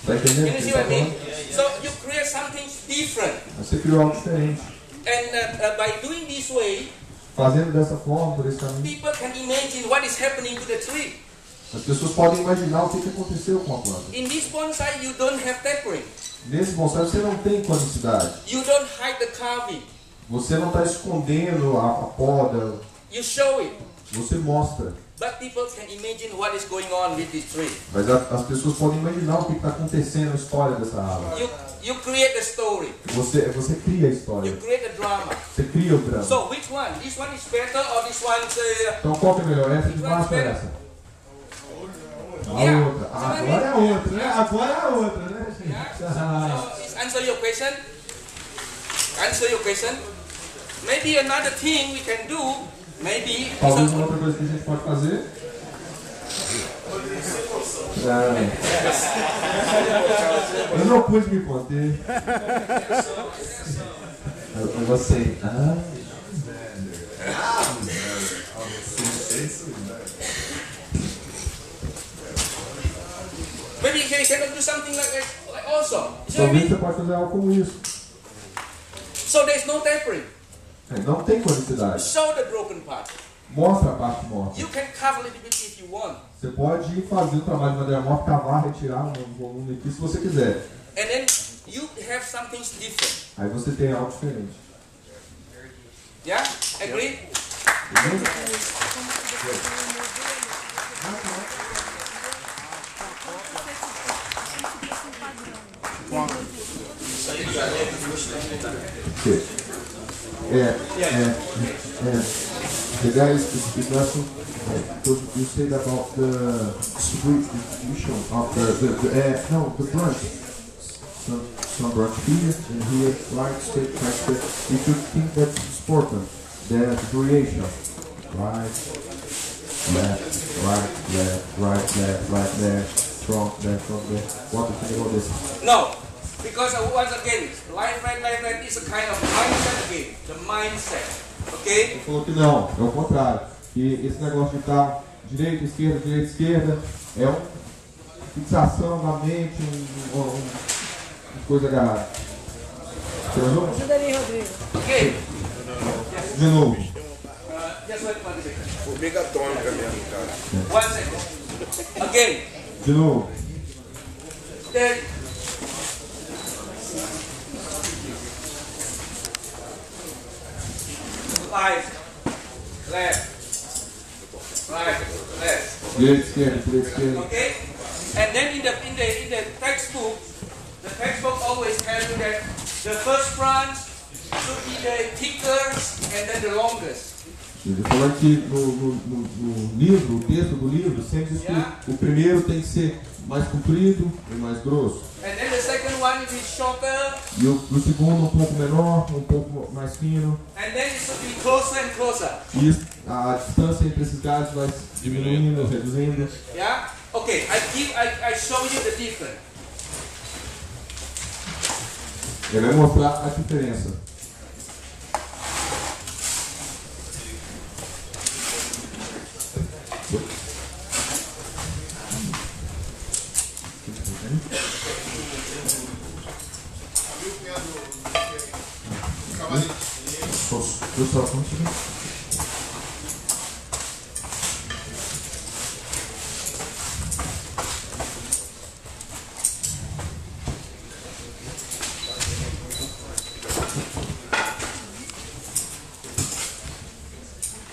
Tá entendendo? Can you see what I mean? So you create something different, Você criou algo diferente. and by doing this way, Fazendo dessa forma, por esse caminho, people can imagine what is happening to the tree. as pessoas podem imaginar o que aconteceu com a planta. In this bonsai, you don't have tapering. Nesse bonsai você não tem conicidade. You don't hide the carving. Você não está escondendo a poda. You show it. Você mostra. But people can imagine what is going on with this tree. Mas as pessoas podem imaginar o que está acontecendo na história dessa árvore. You create the story. Você cria a You história. create the drama. Você cria o drama. So which one? This one is better or this one's Então qual que é melhor? Essa de baixo ou essa? A Yeah. outra. Agora é a outra, né? Agora é a outra, né, gente? So is answer your question? Answer your question? Maybe another thing we can do, maybe Talvez uma outra coisa que a gente pode fazer. Eu não pude me conter. Eu gostei. maybe you can do something like also. You see what I Talvez mean? você pode fazer algo como isso. So there's no tapering. Não tem conicidade. Show the broken part. Mostra a parte morta. You can cover a little bit if you want. Você pode fazer o trabalho de madeira morta, cavar, retirar um volume aqui se você quiser. And then you have something different. Aí você tem algo diferente. Yeah? Agree? The guys is also you said about the distribution of the branch. Some branch here and here, right straight, right straight. You should think that's important. The duration, right, left, right, left, right, left, right, left, from there. What do you think about this? No. Because once again, life right is a kind of mindset again. The mindset. Okay? Ele falou que não, é o contrário. Que esse negócio de estar direita, esquerda, é uma fixação na mente, uma coisa agarrada. Você ajudou? Ajuda ali, Rodrigo. Okay. De novo. Just wait one second. Obrigatônica mesmo, cara. 1 second. Again. De novo. Then left, right, left. Direita, esquerda. Okay? And then in the textbook, the textbook always tells you that the first branch should be the thickest and then the longest. Ele falou que no livro, o texto do livro, sempre diz que o primeiro tem que ser mais comprido e mais grosso. And then the second one is shorter. E o segundo um pouco menor, um pouco mais fino. And then it should be closer and closer. E a distância entre esses galhos vai diminuindo, reduzindo. Yeah? Okay, I show you the difference. Ele vai mostrar a diferença. Eu só continuo.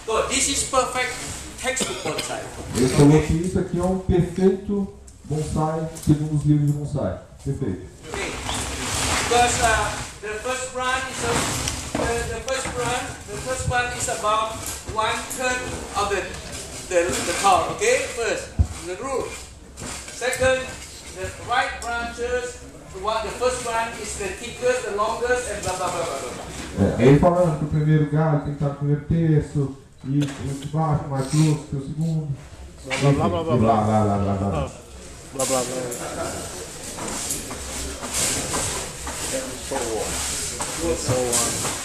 So this is perfect textbook bonsai. Ele falou que isso aqui é um perfeito bonsai segundo os livros de bonsai. Perfeito. Okay. Because the first branch is the first one is about 1/3 of the tall. Okay, first the root. Second, the right branches. The first branch is the thickest, the longest, and blah blah blah blah. Ele falando que o primeiro galho tem que estar no primeiro terço, e o de baixo mais grosso que o segundo. Blá blá blá blá blá. Blá blá blá blá blá. Blá blá blá. So on.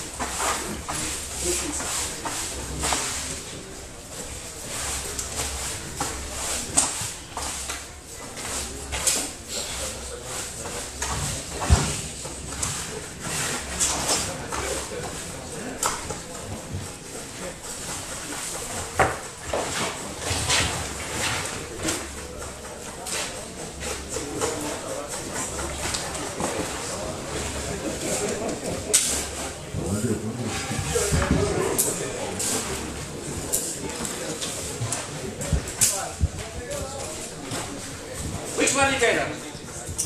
Which one is better?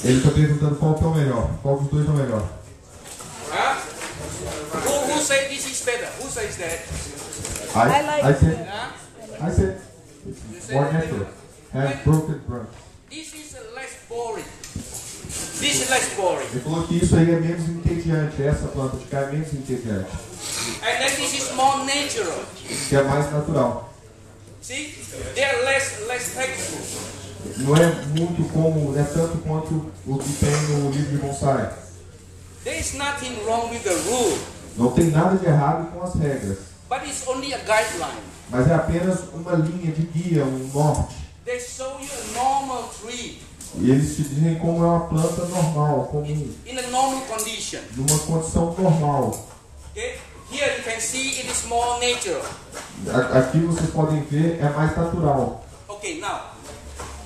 Ele está perguntando qual que é o melhor, qual dos dois é o melhor. Huh? Who say this is better? Who says that? I said, Huh? I said, it's more natural. Have broken branch. This is less boring. This is less boring. Ele falou que isso aí é menos entediante, essa planta de cá é menos entediante, And then this is more natural. que é mais natural. See? They are less textbook. Não é muito como, não é tanto quanto o que tem no livro de bonsai. There is nothing wrong with the rule, Não tem nada de errado com as regras, but it's only a guideline. mas é apenas uma linha de guia, um norte. They show you a normal tree E eles te dizem como é uma planta normal, como in a normal condition. numa condição normal. Okay? Here you can see it is more natural. Aqui vocês podem ver, é mais natural. Okay, now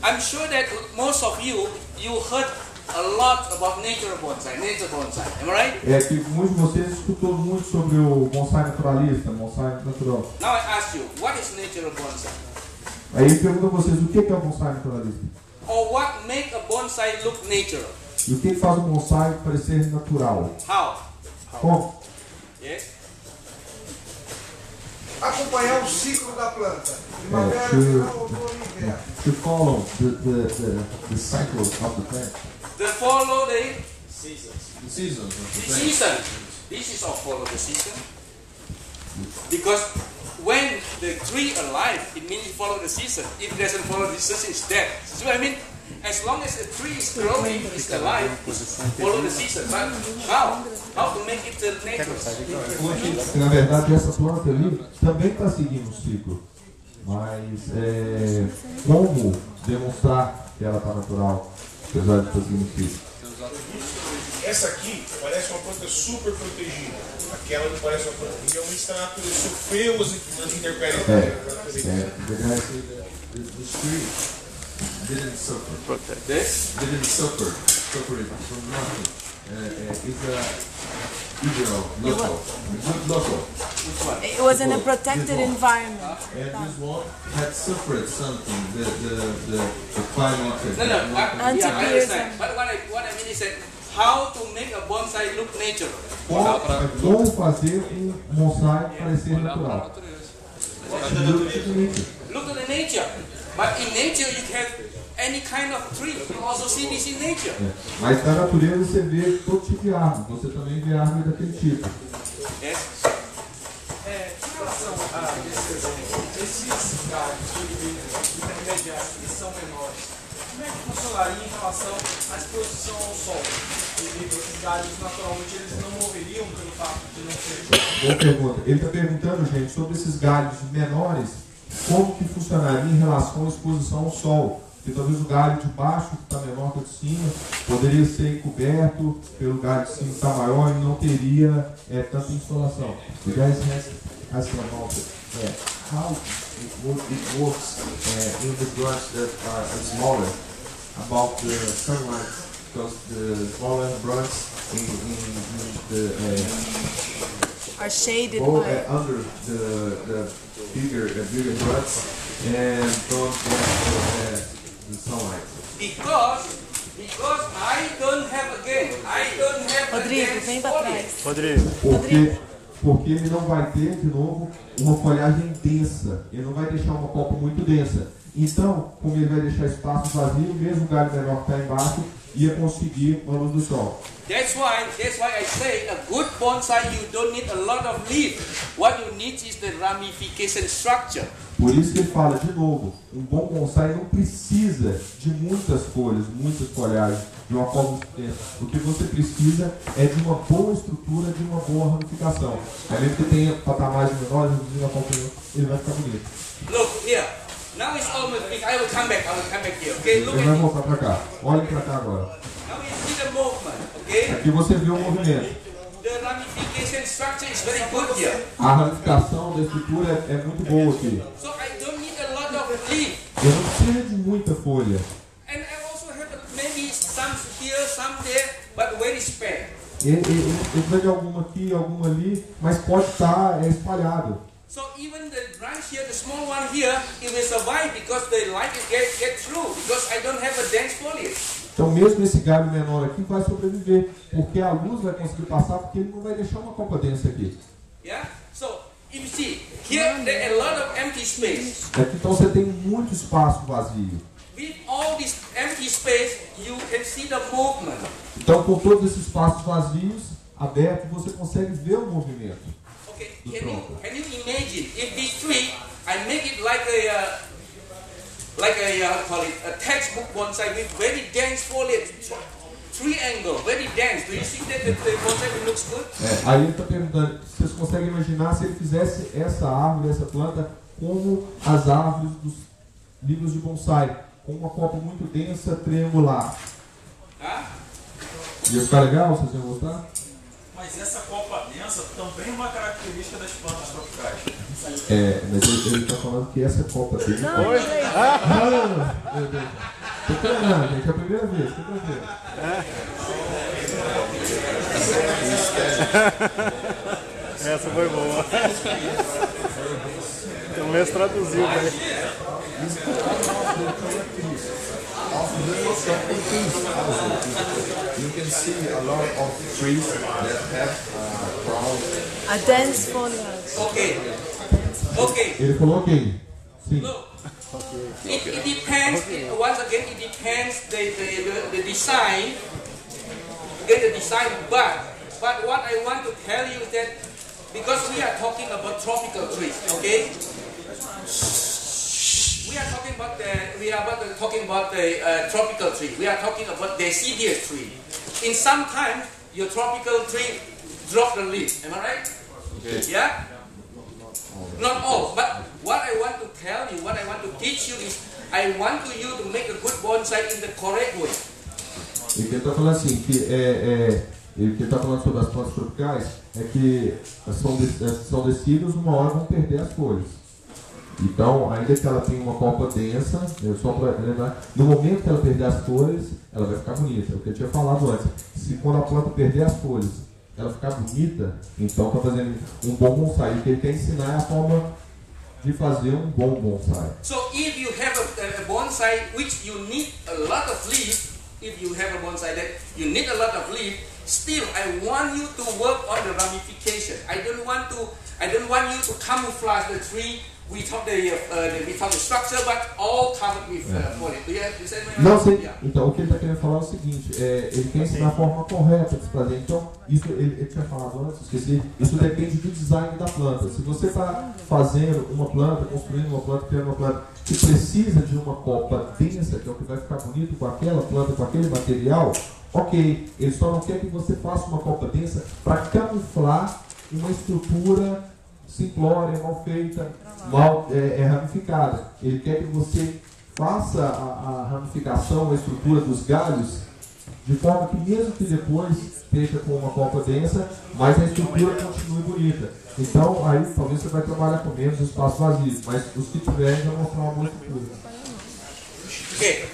I'm sure that most of you heard a lot about nature bonsai. Am I right? É que muitos de vocês escutou muito sobre o bonsai naturalista, bonsai natural. Now I ask you, what is nature bonsai? Aí ele pergunta a vocês o que é o bonsai naturalista? Or what make a bonsai look natural? E o que faz o bonsai parecer natural? How? Como? Yes? Acompanhar o ciclo da planta. Primavera, verão, outono e inverno. To follow the cycle of the plant. They follow the The seasons of the season. This is all follow the season. Because when the tree alive, it means it follow the season. If it doesn't follow the season, it's dead. See what I mean? As long as the tree is growing, it's alive, follow the season. But how to make it natural? Na verdade, essa planta ali também está seguindo o ciclo. Mas como demonstrar que ela está natural, apesar de estar seguindo o ciclo? Essa aqui parece uma planta super protegida. Aquela não parece uma planta. E é uma lista da natureza. Sofreu as intempéries. The street didn't suffer. This? Didn't suffer from nothing. It's a ideal, local, good local. Which one? It was in a protected environment. And this one had suffered something, the climate. No. Yeah, I Anti-piercing. understand. But what I mean is that how to make a bonsai look natural? Como fazer bonsai parecer natural? Look at the nature. But in nature you can any kind of tree. You also see this in nature. Mas na natureza você vê todo tipo de árvore, você também vê árvore daquele tipo. Yes. Em relação a esses galhos intermediários que são menores, como é que funcionaria em relação à exposição ao sol? Esses galhos naturalmente eles não morreriam pelo fato de não ser. Boa pergunta. Ele está perguntando, gente, sobre esses galhos menores, como que funcionaria em relação à exposição ao sol. Porque talvez o galho de baixo, que está menor que o de cima, poderia ser coberto pelo galho de cima que está maior e não teria tanta insolação. You guys ask about how it works in the branches that are smaller, about the sunlight, because the smaller branches in the are shaded go by. under the bigger buds and don't get the sunlight. Because I don't have Rodrigo, vem pra trás. Rodrigo. Porque ele não vai ter, de novo, uma folhagem densa. Ele não vai deixar uma copa muito densa. Então, como ele vai deixar espaço vazio, mesmo o galho menor que está embaixo ia conseguir a luz do sol. That's why I say a good bonsai you don't need a lot of leaf. What you need is the ramification structure. Por isso que ele fala de novo, um bom bonsai não precisa de muitas folhas, muitas folhagens, de uma forma densa. O que você precisa é de uma boa estrutura, de uma boa ramificação. Aí mesmo que tenha patamares menores, ele vai ficar bonito. Look here. Now it's almost big. I will come back here. Okay, look Ele at vai it. voltar para cá. Olhem para cá agora. Now you see the movement. Okay. Aqui você vê o movimento. The ramification structure is very good here. A ramificação da estrutura é muito boa aqui. So I don't need a lot of leaf. Eu não preciso de muita folha. And I also have maybe some here, some there, but very spare. Ele vai de alguma aqui, alguma ali, mas pode estar espalhado. So even the branch here, the small one here, it will survive because the light get through because I don't have a dense foliage. Então mesmo esse galho menor aqui vai sobreviver, porque a luz vai conseguir passar, porque ele não vai deixar uma copa densa aqui. Yeah. So if you see here, there are a lot of empty space. Aqui, então você tem muito espaço vazio. With all this empty space, you can see the movement. Okay, Então, com todos esses espaços vazios, abertos, você consegue ver o movimento. can you imagine if this tree, I make it like a how to call it, a textbook bonsai with very dense foliage, triangle, very dense. Do you think that the bonsai looks good? Aí ele está perguntando, vocês conseguem imaginar se ele fizesse essa árvore, essa planta, como as árvores dos livros de bonsai, com uma copa muito densa, triangular. Ia ficar legal? Vocês iam gostar? Mas essa copa densa também é uma característica das plantas tropicais. Mas ele está falando que essa copa dele... Não, Não. Tô treinando, gente, é a primeira vez, tô tranquilo. Essa foi boa. O mesmo traduziu, né? You can see a lot of trees that have crown. a dense foliage. Okay. Ele falou ok. Sim. Look. It depends. Once again, it depends the design. Okay, the design. But what I want to tell you is that because we are talking about tropical trees, okay? We are talking about the tropical tree. We are talking about deciduous tree. In some time, your tropical tree drop the leaf. Am I right? Okay. Yeah. Not all, but what I want to tell you, what I want to teach you is, I want you to make a good bonsai in the correct way. E que ele está falando assim, que ele está falando sobre as plantas tropicais, é que são decíduos, uma hora vão perder as folhas. Então, ainda que ela tenha uma copa densa, só para lembrar, no momento que ela perder as folhas, ela vai ficar bonita. É o que eu tinha falado antes. Se quando a planta perder as folhas, ela ficar bonita, então está fazendo um bom bonsai. O que ele quer ensinar é a forma de fazer um bom bonsai. So if you have a bonsai which you need a lot of leaf, if you have a bonsai that you need a lot of leaf, still I want you to work on the ramification. I don't want you to camouflage the tree. We talk the structure, but all covered with foliage. Não sei. Então, o que ele está querendo falar é o seguinte: ele quer ensinar a forma correta de se fazer. Então, isso ele tinha falado antes, esqueci. Isso depende do design da planta. Se você está fazendo uma planta, construindo uma planta, criando uma planta que precisa de uma copa densa, que é o que vai ficar bonito com aquela planta, com aquele material, ok. Ele só não quer que você faça uma copa densa para camuflar uma estrutura simplória, mal feita, mal ramificada. Ele quer que você faça a ramificação, a estrutura dos galhos, de forma que mesmo que depois esteja com uma copa densa, mas a estrutura continue bonita. Então, aí talvez você vai trabalhar com menos espaço vazio, mas os que tiverem já vão mostrar uma boa estrutura. Okay.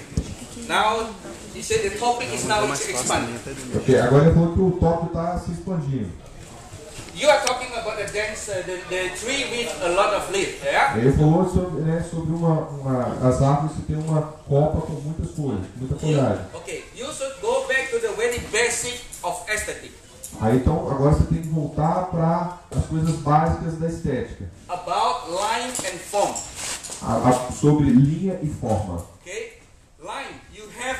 Now, he said the topic is now expanding. Ok, agora ele falou que o tópico está se expandindo. You are talking about the dance, the tree with a lot of leaves, yeah? Ele falou sobre, né, sobre as árvores que tem uma copa com muitas folhas, muita folhagem. Okay, you should go back to the very basic of aesthetic. Aí então, agora você tem que voltar para as coisas básicas da estética. About line and form. Sobre linha e forma. Okay? Line, you have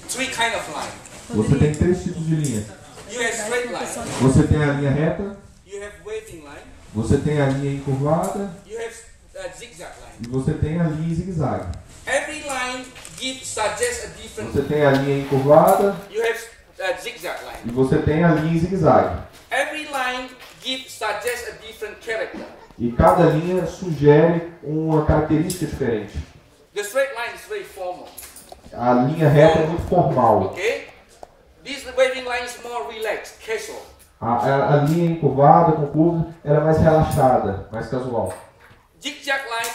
three kind of line. Você tem 3 tipos de linha. You have straight line. Você tem a linha reta. You have waving line. Você tem a linha encurvada. You have zigzag line. E você tem a linha em zigue-zague. Every line suggests a different. Você tem a linha encurvada. You have zigzag line. E você tem a linha em zigue-zague. Every line suggests a different character. E cada linha sugere uma característica diferente. The straight line is very formal. A linha reta é muito formal. Okay? This waving line is more relaxed, casual. A linha encurvada, com curva, ela é mais relaxada, mais casual. Zigzag line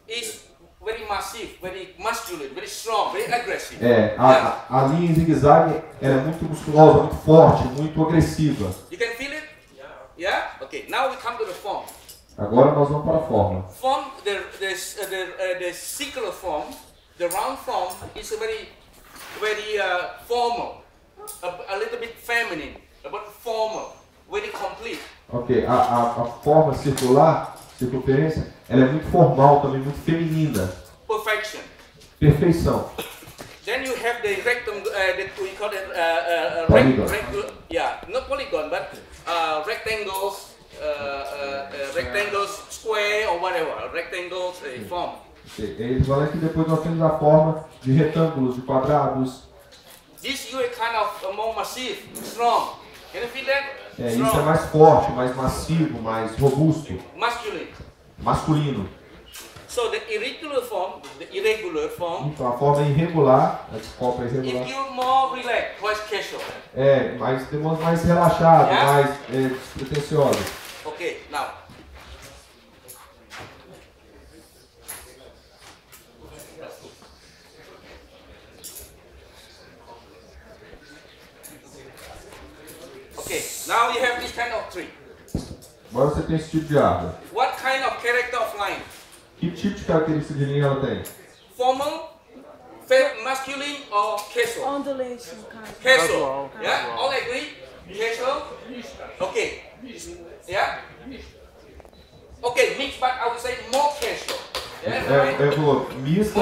is very massive, very masculine, very strong, very aggressive. A linha em zigue-zague ela é muito musculosa, muito forte, muito agressiva. You can feel it? Yeah? Okay, now we come to the form. Agora nós vamos para a forma. Form, the circular form, the round form is very formal, a little bit feminine, but formal, very complete. Ok, a forma circular, circunferência, ela é muito formal, também muito feminina. Perfection. Perfeição. Then you have the rectangle, we call it Polygon. yeah, not polygon, but rectangles, rectangles, square or whatever, rectangles form. Eles falam que depois nós temos a forma de retângulos, de quadrados. This you are kind of more massive, strong. Can you feel that? Isso é mais forte, mais massivo, mais robusto. Masculine. Masculino. So the irregular form, Então a forma é irregular, a copa é irregular. if you're more relaxed, more casual. Mas temos mais relaxado, Yeah? mais despretensioso. Okay, now. Okay, now you have this kind of tree. Agora você tem esse tipo de árvore. What kind of character of line? Que tipo de característica de linha ela tem? Formal, masculine or casual? Ondulation, kind. Casual. Yeah, all agree? Casual? Okay. Yeah? Okay, mixed, but I would say more casual. Yeah, right? Falou, mista,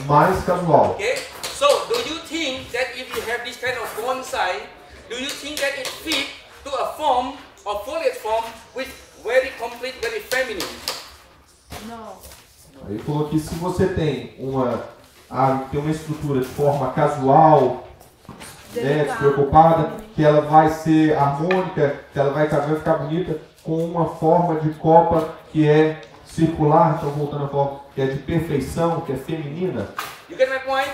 mais casual. Okay, so do you think that if you have this kind of bonsai, do you think that it fits to a form or foliage form with very complete, very feminine? Não. Ele falou que se você tem uma estrutura de forma casual, né, despreocupada, que ela vai ser harmônica, que ela vai ficar bonita, com uma forma de copa que é circular, então voltando à forma que é de perfeição, que é feminina. You get my point?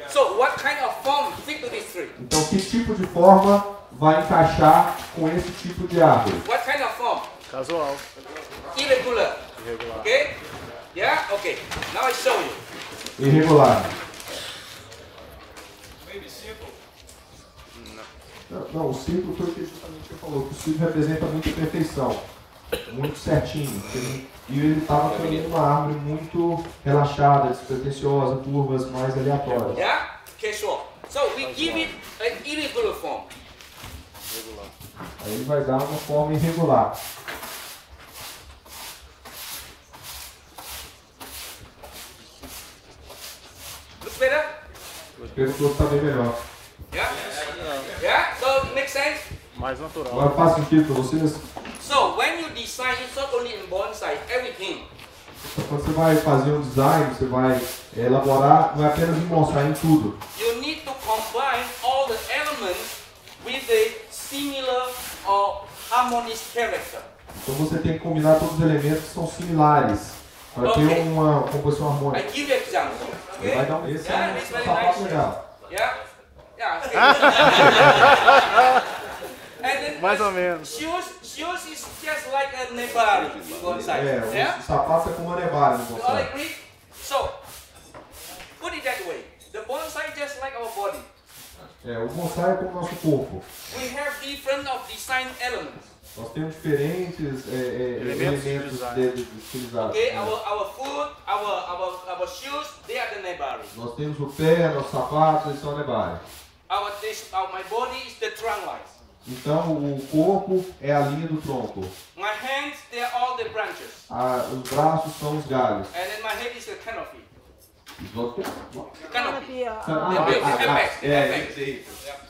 So what kind of form fit to this tree? Então que tipo de forma vai encaixar com esse tipo de árvore? What kind of form? Casual. Irregular. Okay? Yeah? Okay. Now I show you. Irregular. Não, o círculo foi justamente o que você falou, que o círculo representa muita perfeição, muito certinho. E ele estava fazendo uma árvore muito relaxada, despretensiosa, curvas mais aleatórias. Yeah? Casual. So we give it an irregular form. Aí ele vai dar uma forma irregular. Looks better? Pelo que está bem melhor. Yeah? Yeah? So it makes sense? Mais natural. Agora faz sentido para vocês? So when you design, it's not only in bonsai, everything. Quando você vai fazer um design, você vai elaborar, não é apenas em bonsai, em tudo. You need to combine all the elements with a similar or harmonious character. Então você tem que combinar todos os elementos que são similares para ter uma composição I harmônica. give you an example. Ele Okay? vai dar esse Yeah, é it's um very sapato nice. legal. Yeah? Yeah. Okay. And then Mais ou menos. shoes is just like a nebari in bonsai. Yeah? O sapato é como uma nebara no You all bonsai. agree? So, put it that way. The bonsai is just like our body. O bonsai é como o nosso corpo. We have different of design elements. Nós temos diferentes elementos utilizados. Okay, our foot, our shoes, they are the nebari. Nós temos o pé, nossos sapatos, eles são nebari. My body is the trunk lines. Então o corpo é a linha do tronco. My hands, they are all the branches. Os braços são os galhos. And then my head is the canopy. Canopy.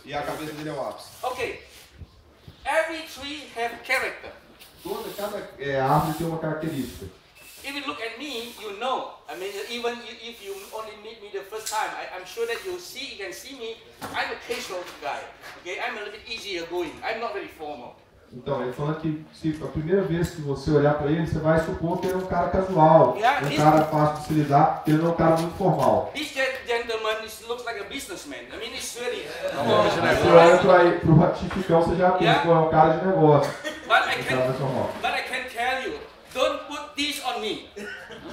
E a cabeça dele é o ápice. Okay. Every tree have character. Cada árvore tem uma característica. If you look at me, you know. I mean, even if you only meet me the first time, I'm sure that you can see me. I'm a casual guy. Okay, I'm a little bit easier going. I'm not very formal. Então, ele falando que se a primeira vez que você olhar para ele, você vai supor que ele é um cara casual, um cara fácil de se lidar, ele não é um cara muito formal. This gentleman looks like a businessman. I mean, it's really. Você olha para o ratificão, você já pensa que é um cara de negócio. But I can tell you, don't put this on me.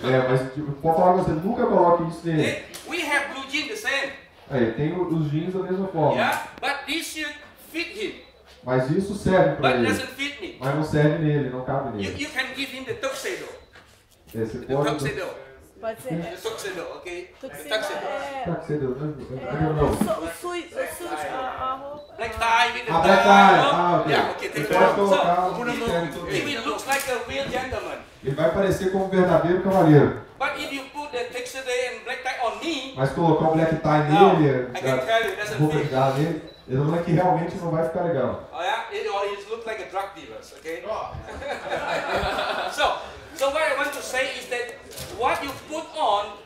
Mas pode falar com você, nunca coloque isso nele. We have blue jeans the same. Tem os jeans da mesma forma. Yeah, but this should fit him. Mas isso serve para ele. Doesn't fit me. Mas não serve nele, não cabe nele. You can give him the tuxedo. Você The pode. tuxedo. Pode ser. The tuxedo, okay? Tuxedo Tuxedo. a roupa. Black tie with the Black tie. Okay. Yeah, okay. Você pode colocar So, he will look like a real gentleman. Ele vai parecer como um verdadeiro cavaleiro. But if you put the tuxedo and black tie on me, Mas colocar o black tie nele, I can tell you, it doesn't roupa fit. nele, ele não é que realmente não vai ficar legal. Oh yeah, it looks like a drug dealer, okay? So what I want to say is that what you put on,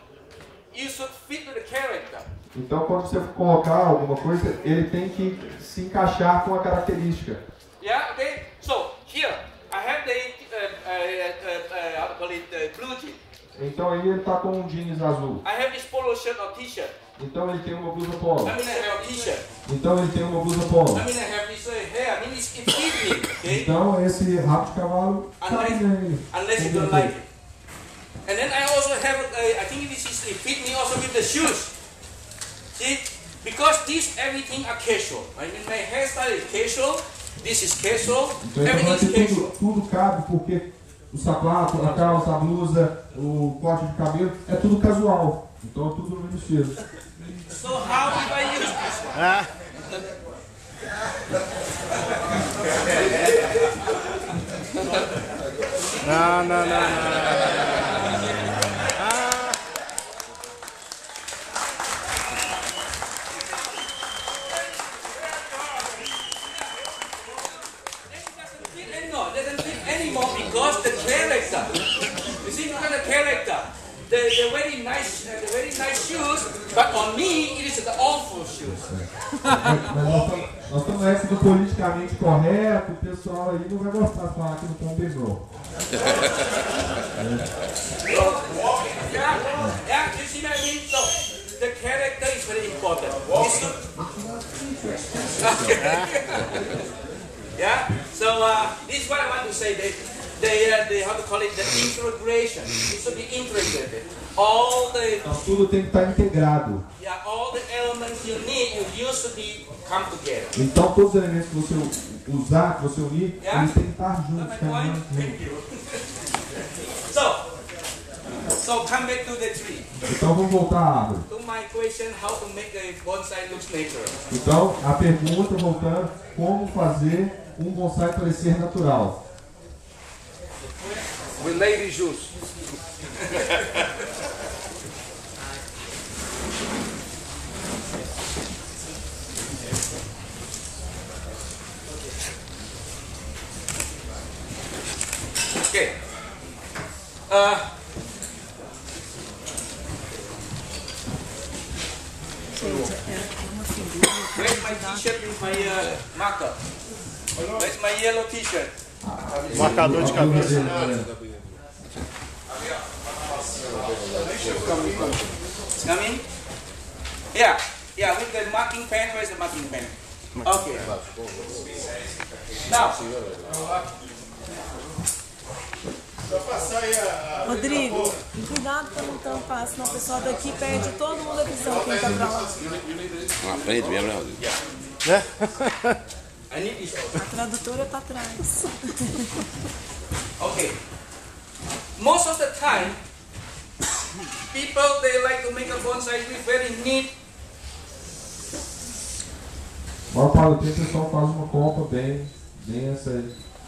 you should fit to the character. Então, quando você for colocar alguma coisa, ele tem que se encaixar com a característica. Yeah, okay. So here I have the how to call it, blue jean. Então aí ele está com um jeans azul. I have this polo shirt or t-shirt. Então ele tem uma blusa polo. I mean I have a t-shirt. Então ele tem uma blusa polo. I mean I have this hair. I mean it fits me, okay? Então esse rabo de cavalo cabe nele. Unless you don't like it. And then I also have I think this is it fit me also with the shoes. See, because these everything are casual. I mean my hairstyle is casual. This is casual. Então Everything is casual. tudo cabe porque o sapato, a calça, a blusa, o corte de cabelo é tudo casual. Então é tudo no mesmo estilo. So how do I use this one? Não. Doesn't fit anymore because the character. You see, look at the character. The very nice shoes, but on me it is the awful shoes. Mas nós estamos nessa do politicamente correto, o pessoal aí não vai gostar de falar que não combinou. Yeah, you see what I mean? So the character is very important. Yeah. So this is what I want to say. The how to call it, the integration. It should be integrated. All the Então tudo tem que estar integrado. all the elements you need, you use to be come together. Então todos os elementos que você usar, que você unir, eles têm que estar juntos, caminhando juntos. So come back to the tree. Então vamos voltar à árvore. To my question, how to make a bonsai look natural. Então a pergunta, voltando, como fazer um bonsai parecer natural? With lady juice. Okay. Where's my t-shirt with my marker? Where's my yellow t-shirt? Marcador de cabeça. It's coming? Yeah, with the marking pen. Where's the marking pen? Okay. Now. Rodrigo, cuidado pra não tampar, senão o pessoal daqui perde todo mundo a visão quem tá pra lá. Na frente mesmo, né, Rodrigo? I need this also. A tradutora tá atrás. Okay. Most of the time, people they like to make a bonsai tree very neat. A maior parte do tempo o pessoal faz uma copa bem densa.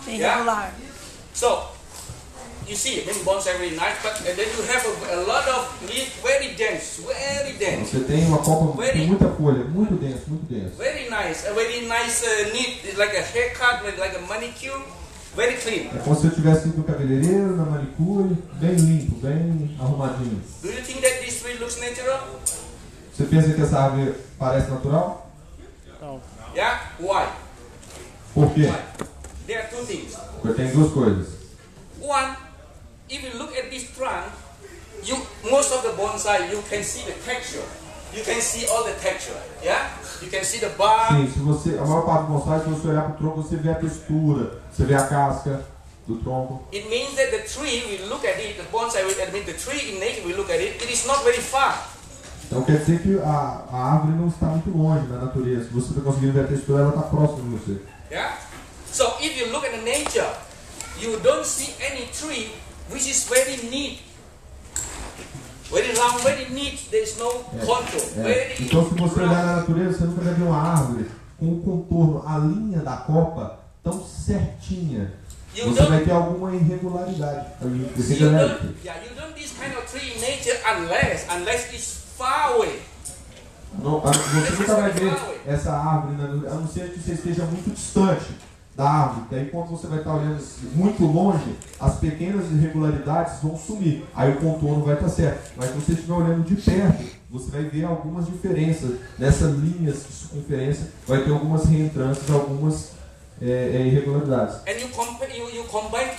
Bem regular. So, you see, maybe bonsai very nice, but then you have a lot of leaf very dense, very dense. Você tem uma copa com muita folha, muito denso, muito denso. Very nice, neat, it's like a haircut, like a manicure, very clean. É como se eu tivesse ido no cabeleireiro, na manicure, bem limpo, bem arrumadinho. Do you think that this tree looks natural? Você pensa que essa árvore parece natural? Yeah? Why? Por quê? Why? There are two things. Porque tem duas coisas. One, if you look at this trunk, most of the bonsai, you can see the texture. You can see all the texture. Yeah? You can see the bark. Sim, se você, a maior parte do bonsai, se você olhar para o tronco, você vê a textura, você vê a casca do tronco. It means that the tree, we look at it, the bonsai, I mean the tree in nature, we look at it, it is not very far. Então quer dizer que a árvore não está muito longe na natureza. Se você está conseguindo ver a textura, ela está próxima de você. Yeah? So if you look at the nature, you don't see any tree which is very neat. Very round, very neat, there is no contour. Very Então se você olhar na natureza, você nunca vai ver uma árvore com o contorno, a linha da copa tão certinha. Você vai ter alguma irregularidade. you don't this kind of tree in nature unless it's far away. Você nunca vai ver essa árvore, a não ser que você esteja muito distante da árvore. Daí quando você vai estar olhando muito longe, as pequenas irregularidades vão sumir. Aí o contorno vai estar certo. Mas se você estiver olhando de perto, você vai ver algumas diferenças. Nessas linhas de circunferência vai ter algumas reentrâncias, algumas irregularidades. And you combine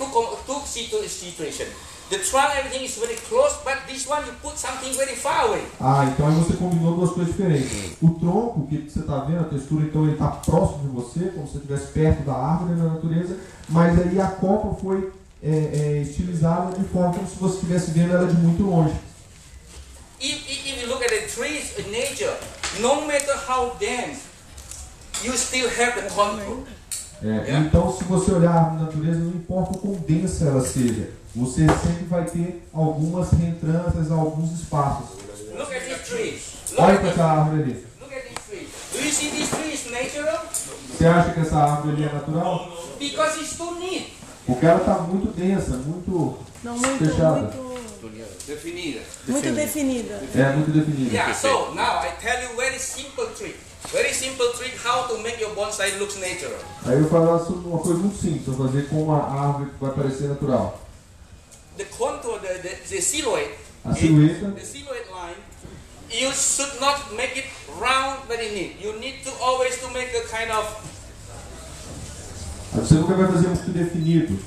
two situations. The trunk, everything is very close, but this one you put something very far away. Então aí você combinou duas coisas diferentes. O tronco, que você está vendo, a textura, então ele está próximo de você, como se você estivesse perto da árvore na natureza, mas aí a copa foi estilizada de forma como se você estivesse vendo ela de muito longe. If you look at the trees in nature, no matter how dense, you still have the contour. Então, se você olhar na natureza, não importa o quão densa ela seja, você sempre vai ter algumas reentrâncias, alguns espaços. Look at this tree. Olha para essa árvore ali. Look at this tree. Do you see this tree is natural? Você acha que essa árvore ali é natural? Because it's too neat. Porque ela está muito densa, muito fechada. Definida. Muito definida. Muito definida. Yeah, so now I tell you very simple trick. Very simple trick how to make your bonsai looks natural. Aí eu falo sobre uma coisa muito simples, para fazer com uma árvore que vai parecer natural. The contour, the silhouette, a silhueta, the silhouette line, you should not make it round very neat. You need to always to make a kind of. Você nunca vai fazer muito definido.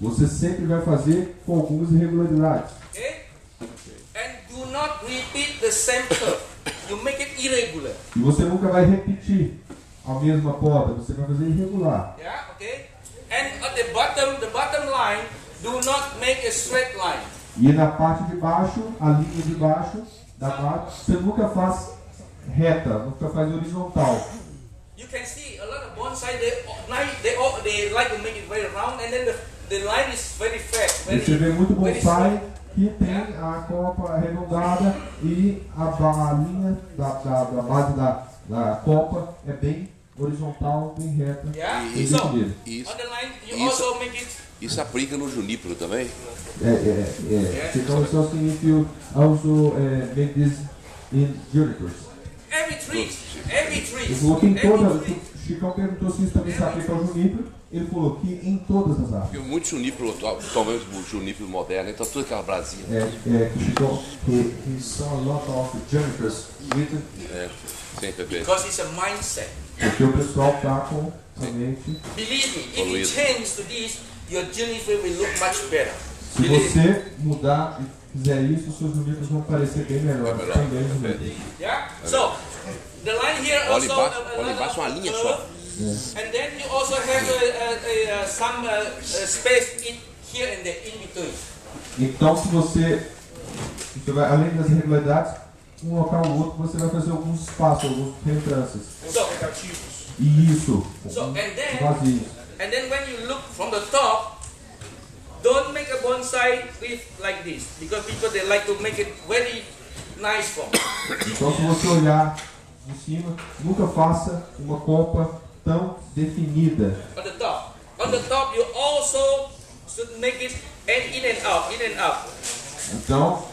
Você sempre vai fazer com algumas irregularidades. Okay? And do not repeat the same curve. You make it irregular. E você nunca vai repetir a mesma poda, você vai fazer irregular. Yeah, okay? And at the bottom line, do not make a straight line. E na parte de baixo, a linha de baixo da base, você nunca faz reta, nunca faz horizontal. You can see a lot of bonsai, they like to make it very round, and then the line is very flat. Você vê muito bonsai que tem a copa arredondada e a linha da base da copa é bem horizontal, bem reta. Yeah. Bem So, definida. on the line, you also make it. Isso aplica no junípero também? Então, isso significa you also make this in junipers. Every tree. Ele falou que em todas. O Chicão perguntou se isso também se aplica ao junípero. Ele falou que em todas as árvores. Porque muito junípero, atualmente o junípero moderno, então tudo aquela brasinha. Chicão, he saw a lot of junipers with Because it's a mindset. Porque o pessoal está com a mente. Believe me, if you change to this, your juniper will look much better. Se você mudar e fizer isso, os seus juníperos vão parecer bem melhor. Yeah? So, the line here also olha embaixo uma linha só. And then you also have some space here and there in between. Então, se você vai, além das irregularidades, um local ou outro, você vai fazer alguns espaços, algumas reentrâncias. E isso, So, vazios. and then when you look from the top, don't make a bonsai with like this, because people they like to make it very nice form. Então, se você olhar de cima, nunca faça uma copa tão definida. On the top, you also should make it in and out, in and out. Então,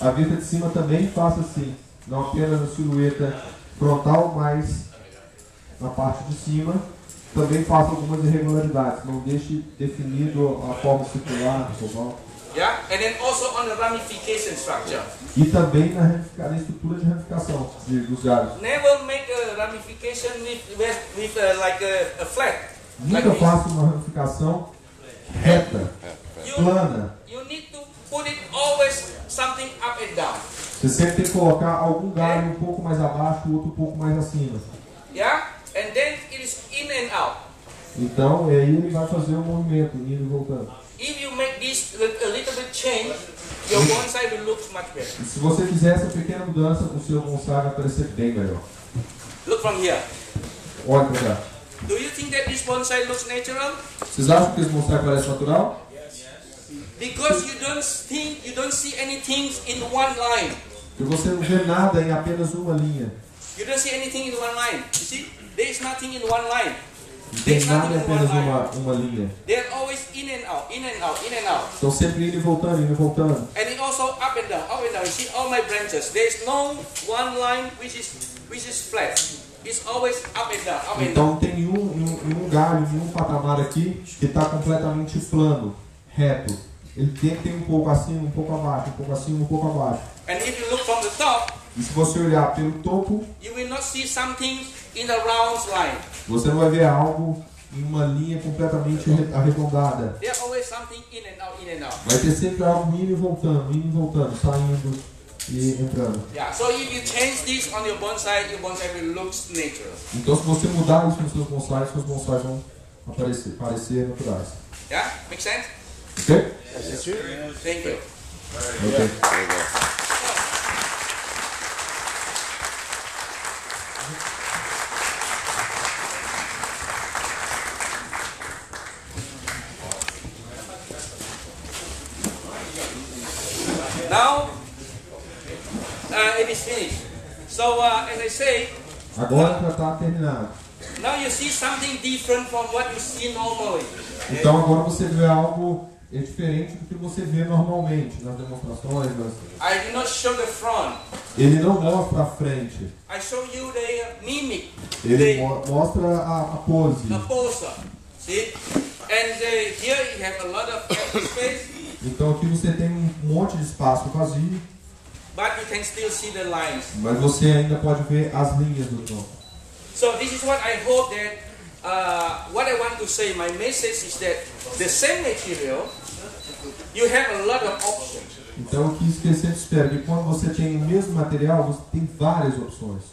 a vista de cima também faça assim, não apenas a silhueta frontal, mas na parte de cima também faça algumas irregularidades, não deixe definido a forma circular, oval. Yeah, and then also on the ramification structure. E também na estrutura de ramificação dos galhos. Never make a ramification with like a flat. Nunca faça uma ramificação reta, plana. You need to put it always something up and down. Você sempre tem que colocar algum galho um pouco mais abaixo, outro um pouco mais acima. Yeah, and then it is in and out. Então, aí ele vai fazer um movimento, indo e voltando. If you make this a little bit change, your bonsai will look much better. E se você fizer essa pequena mudança, o seu bonsai vai parecer bem melhor. Look from here. Olha pra cá. Do you think that this bonsai looks natural? Vocês acham que esse bonsai parece natural? Because you don't see anything in one line. Porque você não vê nada em apenas uma linha. You don't see anything in one line. You see, there is nothing in one line. Não tem nada em apenas uma linha. They are always in and out, in and out, in and out. Estão sempre indo e voltando, indo e voltando. And it also up and down, up and down. You see all my branches. There is no one line which is flat. It's always up and down, up and down. Então tem um galho, um patamar aqui que está completamente plano, reto. Ele tem que ter um pouco acima, um pouco abaixo, um pouco acima, um pouco abaixo. And if you look from the top, e se você olhar pelo topo, you will not see something in a round line. Você não vai ver algo em uma linha completamente arredondada. There always something in and out, in and out. Vai ter sempre algo indo e voltando, saindo e entrando. Yeah. So if you change this on your bonsai will look natural. Então se você mudar isso nos seus bonsais vão parecer naturais. Yeah, make sense? Ok? Thank you. Ok. Now, it is finished. So, as I say, Agora já está terminado. now you see something different from what you see normally. Então agora você vê algo diferente do que você vê normalmente nas demonstrações. I did not show the front. Ele não mostra a frente. I show you the mimic. Ele mostra a pose. The poster. See? And here you have a lot of empty space. Então aqui você tem um monte de espaço vazio. But you can still see the lines. Mas você ainda pode ver as linhas do tronco. So this is what I hope that what I want to say. My message is that the same material, you have a lot of options. Então o que eu sempre espero que quando você tem o mesmo material, você tem várias opções.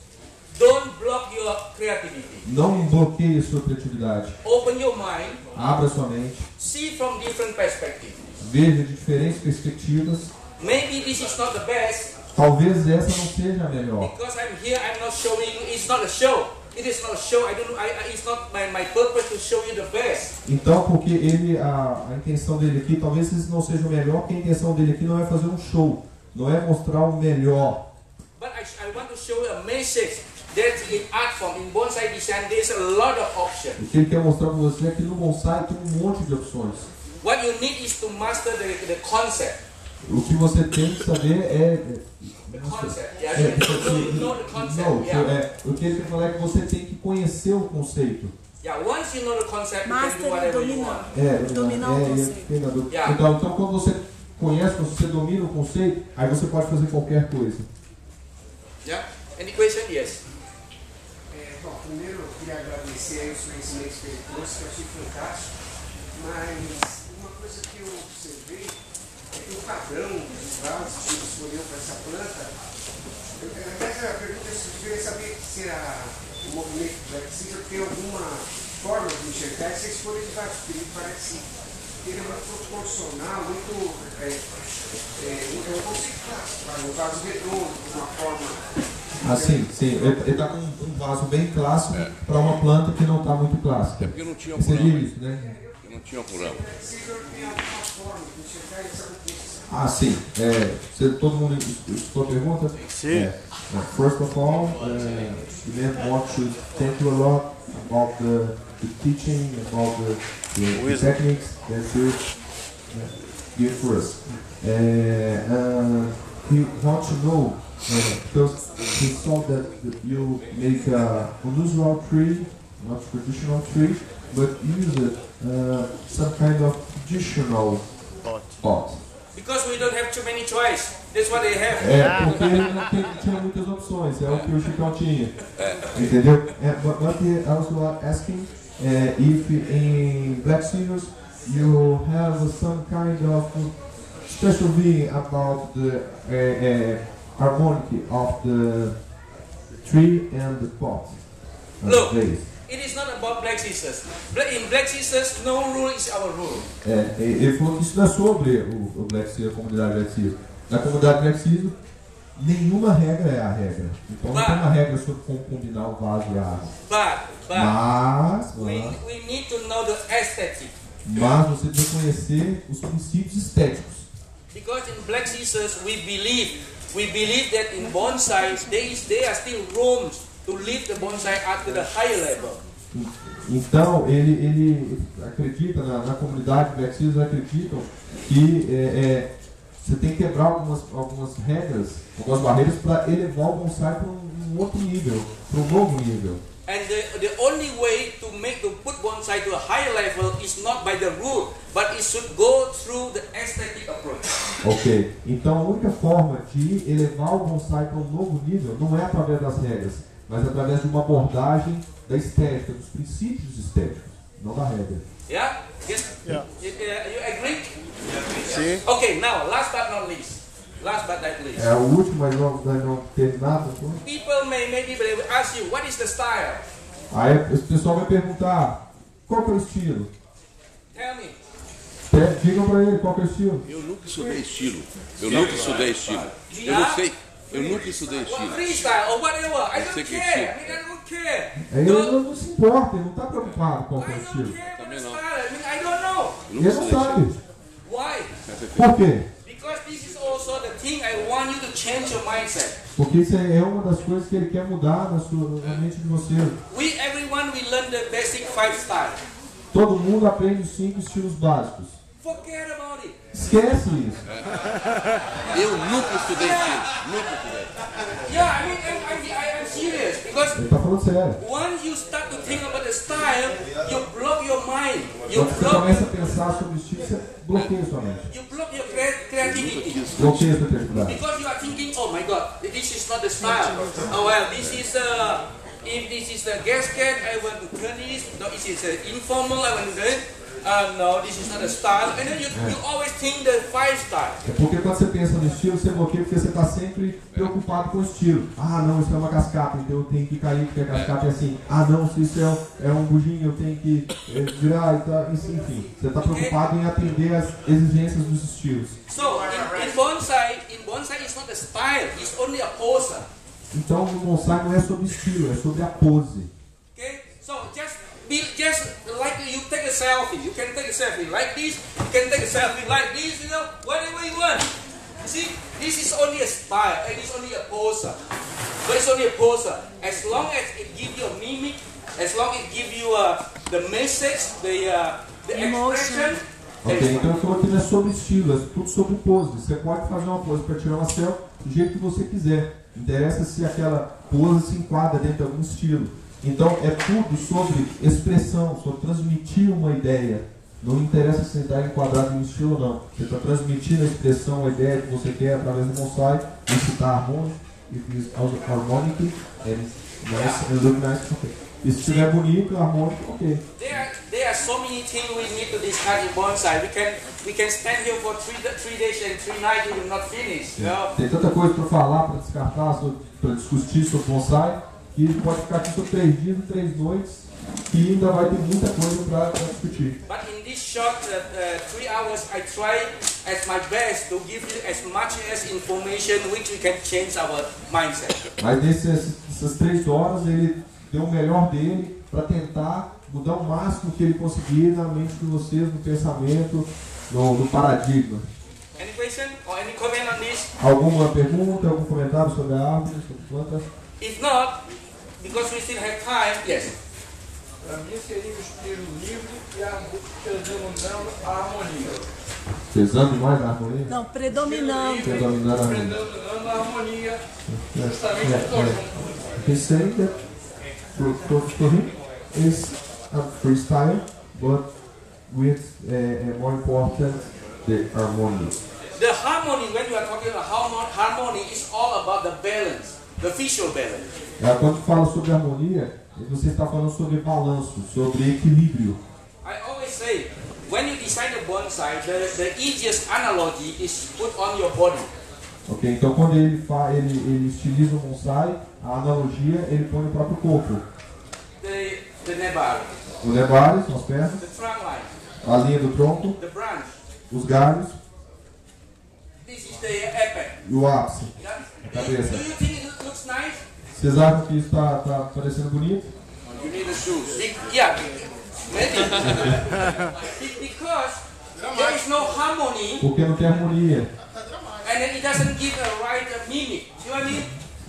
Don't block your creativity. Não bloqueie a sua criatividade. Open your mind. Abra sua mente. See from different perspectives. Veja de diferentes perspectivas. Maybe this is not the best. Talvez essa não seja a melhor. Because I'm here, I'm not showing. It's not a show. It is not a show. It's not my purpose to show you the best. Então, porque a intenção dele aqui, talvez isso não seja o melhor, porque a intenção dele aqui não é fazer um show, não é mostrar o melhor. But I want to show you a message that in art form, in bonsai design, there's a lot of options. O que ele quer mostrar para você é que no bonsai tem um monte de opções. What you need is to master the concept. O que você tem que saber é The concept. Yeah, you know the concept. o que ele quer falar é que você tem que conhecer o conceito. Yeah, once you know the concept, you can do whatever you want. Dominar o conceito. Então quando você conhece, quando você domina o conceito, aí você pode fazer qualquer coisa. Yeah. Any question? Yes. Bom, primeiro eu queria agradecer aí os conhecimentos que ele trouxe, que eu achei fantástico, mas uma coisa que eu observei é que o padrão dos vasos que ele escolheu para essa planta, a pergunta é se eu queria saber se o movimento do Black Caesar tem alguma forma de enxergar essa escolha de vasos, porque ele parece ele é muito proporcional, muito é um conceito clássico, um vaso redondo, de uma forma Assim, sim. Ele está com um vaso bem clássico para uma planta que não está muito clássica. É porque não tinha Seria programa. isso, né? Não tinha programa. Ah, sim. Todo mundo escutou a pergunta? Sim. First of all, we want to thank you a lot about the teaching, about the techniques that you give for us. We want to know, because we saw that you make an unusual tree, not traditional tree, but use some kind of traditional pot. Because we don't have too many choice. That's what they have. Porque ele não tinha muitas opções, é o que o Chicão tinha. Entendeu? But he also asking if in Black Scissors you have some kind of special thing about the harmony of the tree and the pot. Look, it is not about Black Scissors. In Black Scissors, no rule is our rule. Ele falou que isso não é sobre o Black Scissors, a comunidade Black Scissors. Na comunidade Black Scissors, nenhuma regra é a regra. Então não tem uma regra sobre como combinar o vaso e a água. Mas we need to know the aesthetic. Mas você deve conhecer os princípios estéticos. Because in Black Scissors we believe that in bonsai there are still rooms to lift the bonsai up to the higher level. Então ele acredita na comunidade Black Scissors acreditam que você tem que quebrar algumas regras, algumas barreiras para elevar o bonsai para um outro nível, para um novo nível. And the only way to put bonsai to a higher level is not by the rule, but it should go through the aesthetic approach. Ok, então a única forma de elevar o bonsai para um novo nível não é através das regras, mas através de uma abordagem da estética, dos princípios estéticos, não da regra. Yeah? Yes? Yeah. You agree? Sim. Okay, now last but not least. É o último, mas não teve nada. People maybe ask you, what is the style? Aí o pessoal vai perguntar, qual que é o estilo? Tell me. Digam pra ele qual que é o estilo. Eu nunca estudei estilo. Eu nunca estudei estilo. Eu não sei. Eu nunca estudei estilo. Freestyle or whatever. I don't care. I don't care. Ele não se importa, ele não está preocupado com qual que é o estilo. Também não. I don't know. Ele não sabe. Why? Por quê? Because this is also the thing I want you to change your mindset. Porque isso é uma das coisas que ele quer mudar na mente de você. Everyone we learn the basic 5 styles. Todo mundo aprende os 5 estilos básicos. Forget about it. Esquece isso. Eu nunca estudei estilo. Nunca estudei. Yeah, I mean, I'm serious because ele está falando sério. Once you start to think about the style, you block your mind. Quando você começa a pensar sobre o estilo, você bloqueia sua mente. You block your creativity. Bloqueia sua criatividade. Because you are thinking, oh my God, this is not the style. Oh well, this is if this is the gasket, I want to turn this. No, this is informal, I want to do it. No, this is not a style. And then you always think the 5 style. É porque quando você pensa no estilo, você bloqueia porque você está sempre preocupado com o estilo. Ah, não, isso é uma cascata, então eu tenho que cair porque a cascata é assim. Ah, não, se isso é um bujinho, eu tenho que virar e tal. Enfim, você está preocupado em atender as exigências dos estilos. So, in bonsai it's not a style, it's only a pose. Então, o bonsai não é sobre estilo, é sobre a pose. Okay? So, just like you take a selfie. You can take a selfie like this. You can take a selfie like this. You know, whatever you want. You see, this is only a style. It is only a pose. But it's only a pose. As long as it gives you a mimic, as long as it gives you the message, the expression. Ok, então eu falou que não é sobre estilo, é tudo sobre pose. Você pode fazer uma pose para tirar uma selfie do jeito que você quiser. Interessa se aquela pose se enquadra dentro de algum estilo. Então é tudo sobre expressão, sobre transmitir uma ideia. Não interessa se está enquadrado em um estilo ou não. Você está transmitindo a expressão, a ideia que você quer através do bonsai. Isso está harmônico, harmonic, nice, and look nice. Okay. E se estiver bonito, harmônico, ok. There are so many things we need to discuss in bonsai. We can stand here for 3 days and 3 nights and will not finish. You know? Tem tanta coisa para falar, para descartar, para discutir sobre bonsai. E pode ficar aqui por 3 dias e 3 noites que ainda vai ter muita coisa para discutir. But in this short 3 hours, I try as my best to give you as much as information which we can change our mindset. Mas nessas 3 horas ele deu o melhor dele para tentar mudar o máximo que ele conseguir na mente de vocês, no pensamento, no paradigma. Any question or any comment on this? Alguma pergunta, algum comentário sobre a árvore, sobre plantas? If not, because we still have time, yes. Para mim seria o espírito livre e predominando a harmonia. Pesando mais a harmonia? Não, predominando. Predominando a harmonia. Predominando a harmonia. Justamente por junto. He's saying that for him is a freestyle, but with more important the harmony. The harmony, when you are talking about harmony, is all about the balance, the visual balance. Quando fala sobre harmonia, você está falando sobre balanço, sobre equilíbrio. I always say, when you design a bonsai, the easiest analogy is put on your body. Ok, então quando ele estiliza o bonsai, a analogia ele põe no próprio corpo. The nebari, O nebari são as pernas, the trunk line, a linha do tronco, the branch. os galhos This is the apex. e o ápice, Yeah? a cabeça. Do you think it looks nice? Vocês acham que isso está parecendo bonito? You need the shoes. Yeah, maybe. Because there is no harmony, Porque não tem harmonia. and then it doesn't give a right mimic. You know what I mean?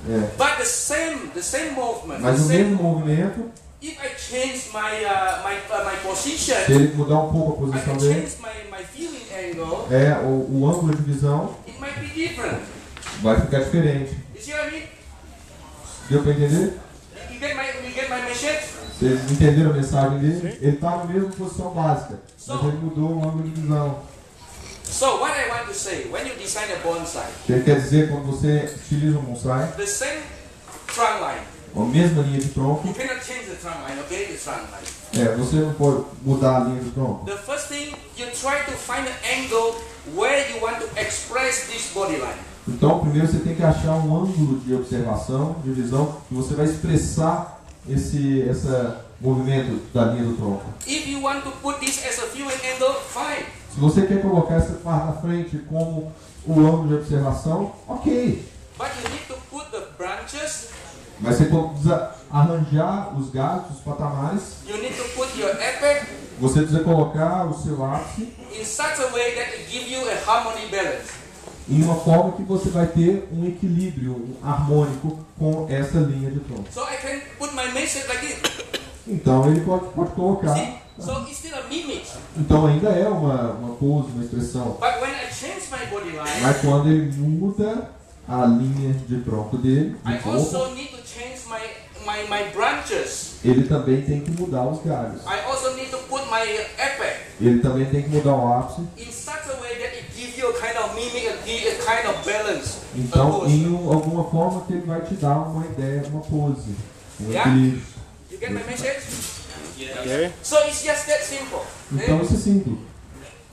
É. But the same movement. Mas the o same, mesmo movimento, if I change my position, se ele mudar um pouco a I posição can dele, change my viewing angle. o ângulo de visão It might be different. vai ficar diferente. You see what I mean? Deu para entender? You get my message? Vocês entenderam a mensagem dele? Ele está na mesma posição básica, mas ele mudou o ângulo de visão. So what I want to say, when you design a bonsai, O que ele quer dizer quando você utiliza um bonsai, the same trunk line. a mesma linha de tronco, You cannot change the trunk line, okay? The trunk line. você não pode mudar a linha do tronco. The first thing, you try to find an angle where you want to express this body line. Então, primeiro você tem que achar um ângulo de observação, de visão, que você vai expressar esse movimento da linha do tronco. If you want to put this as a viewing angle, fine. Se você quer colocar essa parte na frente como o ângulo de observação, ok. But you need to put the branches, Mas você precisa arranjar os galhos, os patamares. you need to put your apex Você precisa colocar o seu ápice in such a way that it gives you a harmony balance. em uma forma que você vai ter um equilíbrio harmônico com essa linha de tronco. So I can put my message like this. Então ele pode colocar. See? So it's still a mimic. Então ainda é uma pose, uma expressão. But when I change my body line, Mas quando ele muda a linha de tronco dele, I de corpo, also need to change my branches. ele também tem que mudar os galhos. I also need to put my apex Ele também tem que mudar o ápice. in such a way that it gives you a kind of mimic, a kind of balance. a Então, pose. em alguma forma que ele vai te dar uma ideia, uma pose, um Yeah? equilíbrio. You get my message? Ok? So it's just that simple. Okay? Então isso é simples.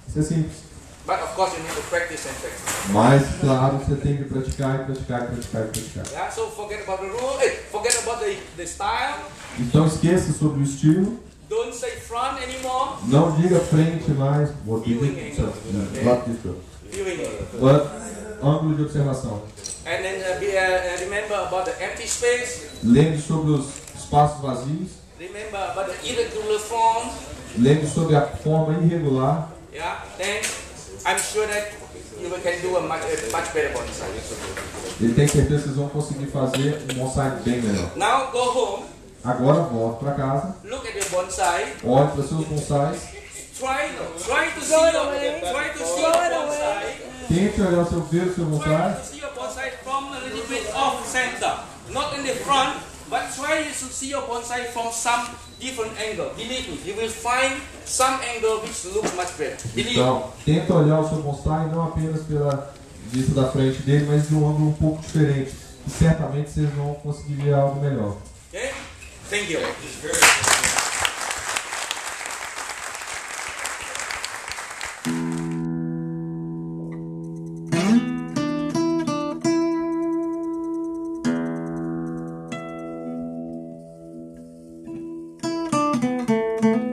Isso é simples. But of course you need to practice and practice. Mas, claro, você tem que praticar e praticar e praticar e praticar. Yeah? So forget about the rule. Forget about the style. Então esqueça sobre o estilo. Don't say front anymore. Não diga frente mais. Viewing angle. Viewing angle. But ângulo de observação. And then remember about the empty space. Lembre sobre os espaços vazios. Remember about the irregular form. Lembre sobre a forma irregular. Yeah. Then I'm sure that you can do a much better bonsai. Ele tem certeza que vocês vão conseguir fazer um bonsai bem melhor. Now go home. Agora volte para casa. Look at your bonsai. Olhe para seus bonsais. Try to see your bonsai. Tente olhar ver o seu Try bonsai. to see your bonsai from a little bit off center, not in the front, but try to see your bonsai from some different angle. Believe me, you will find some angle which looks much better. Believe me. Então, tenta olhar o seu bonsai não apenas pela vista da frente dele, mas de um ângulo um pouco diferente. E certamente vocês vão conseguir ver algo melhor. Okay? Thank you. Música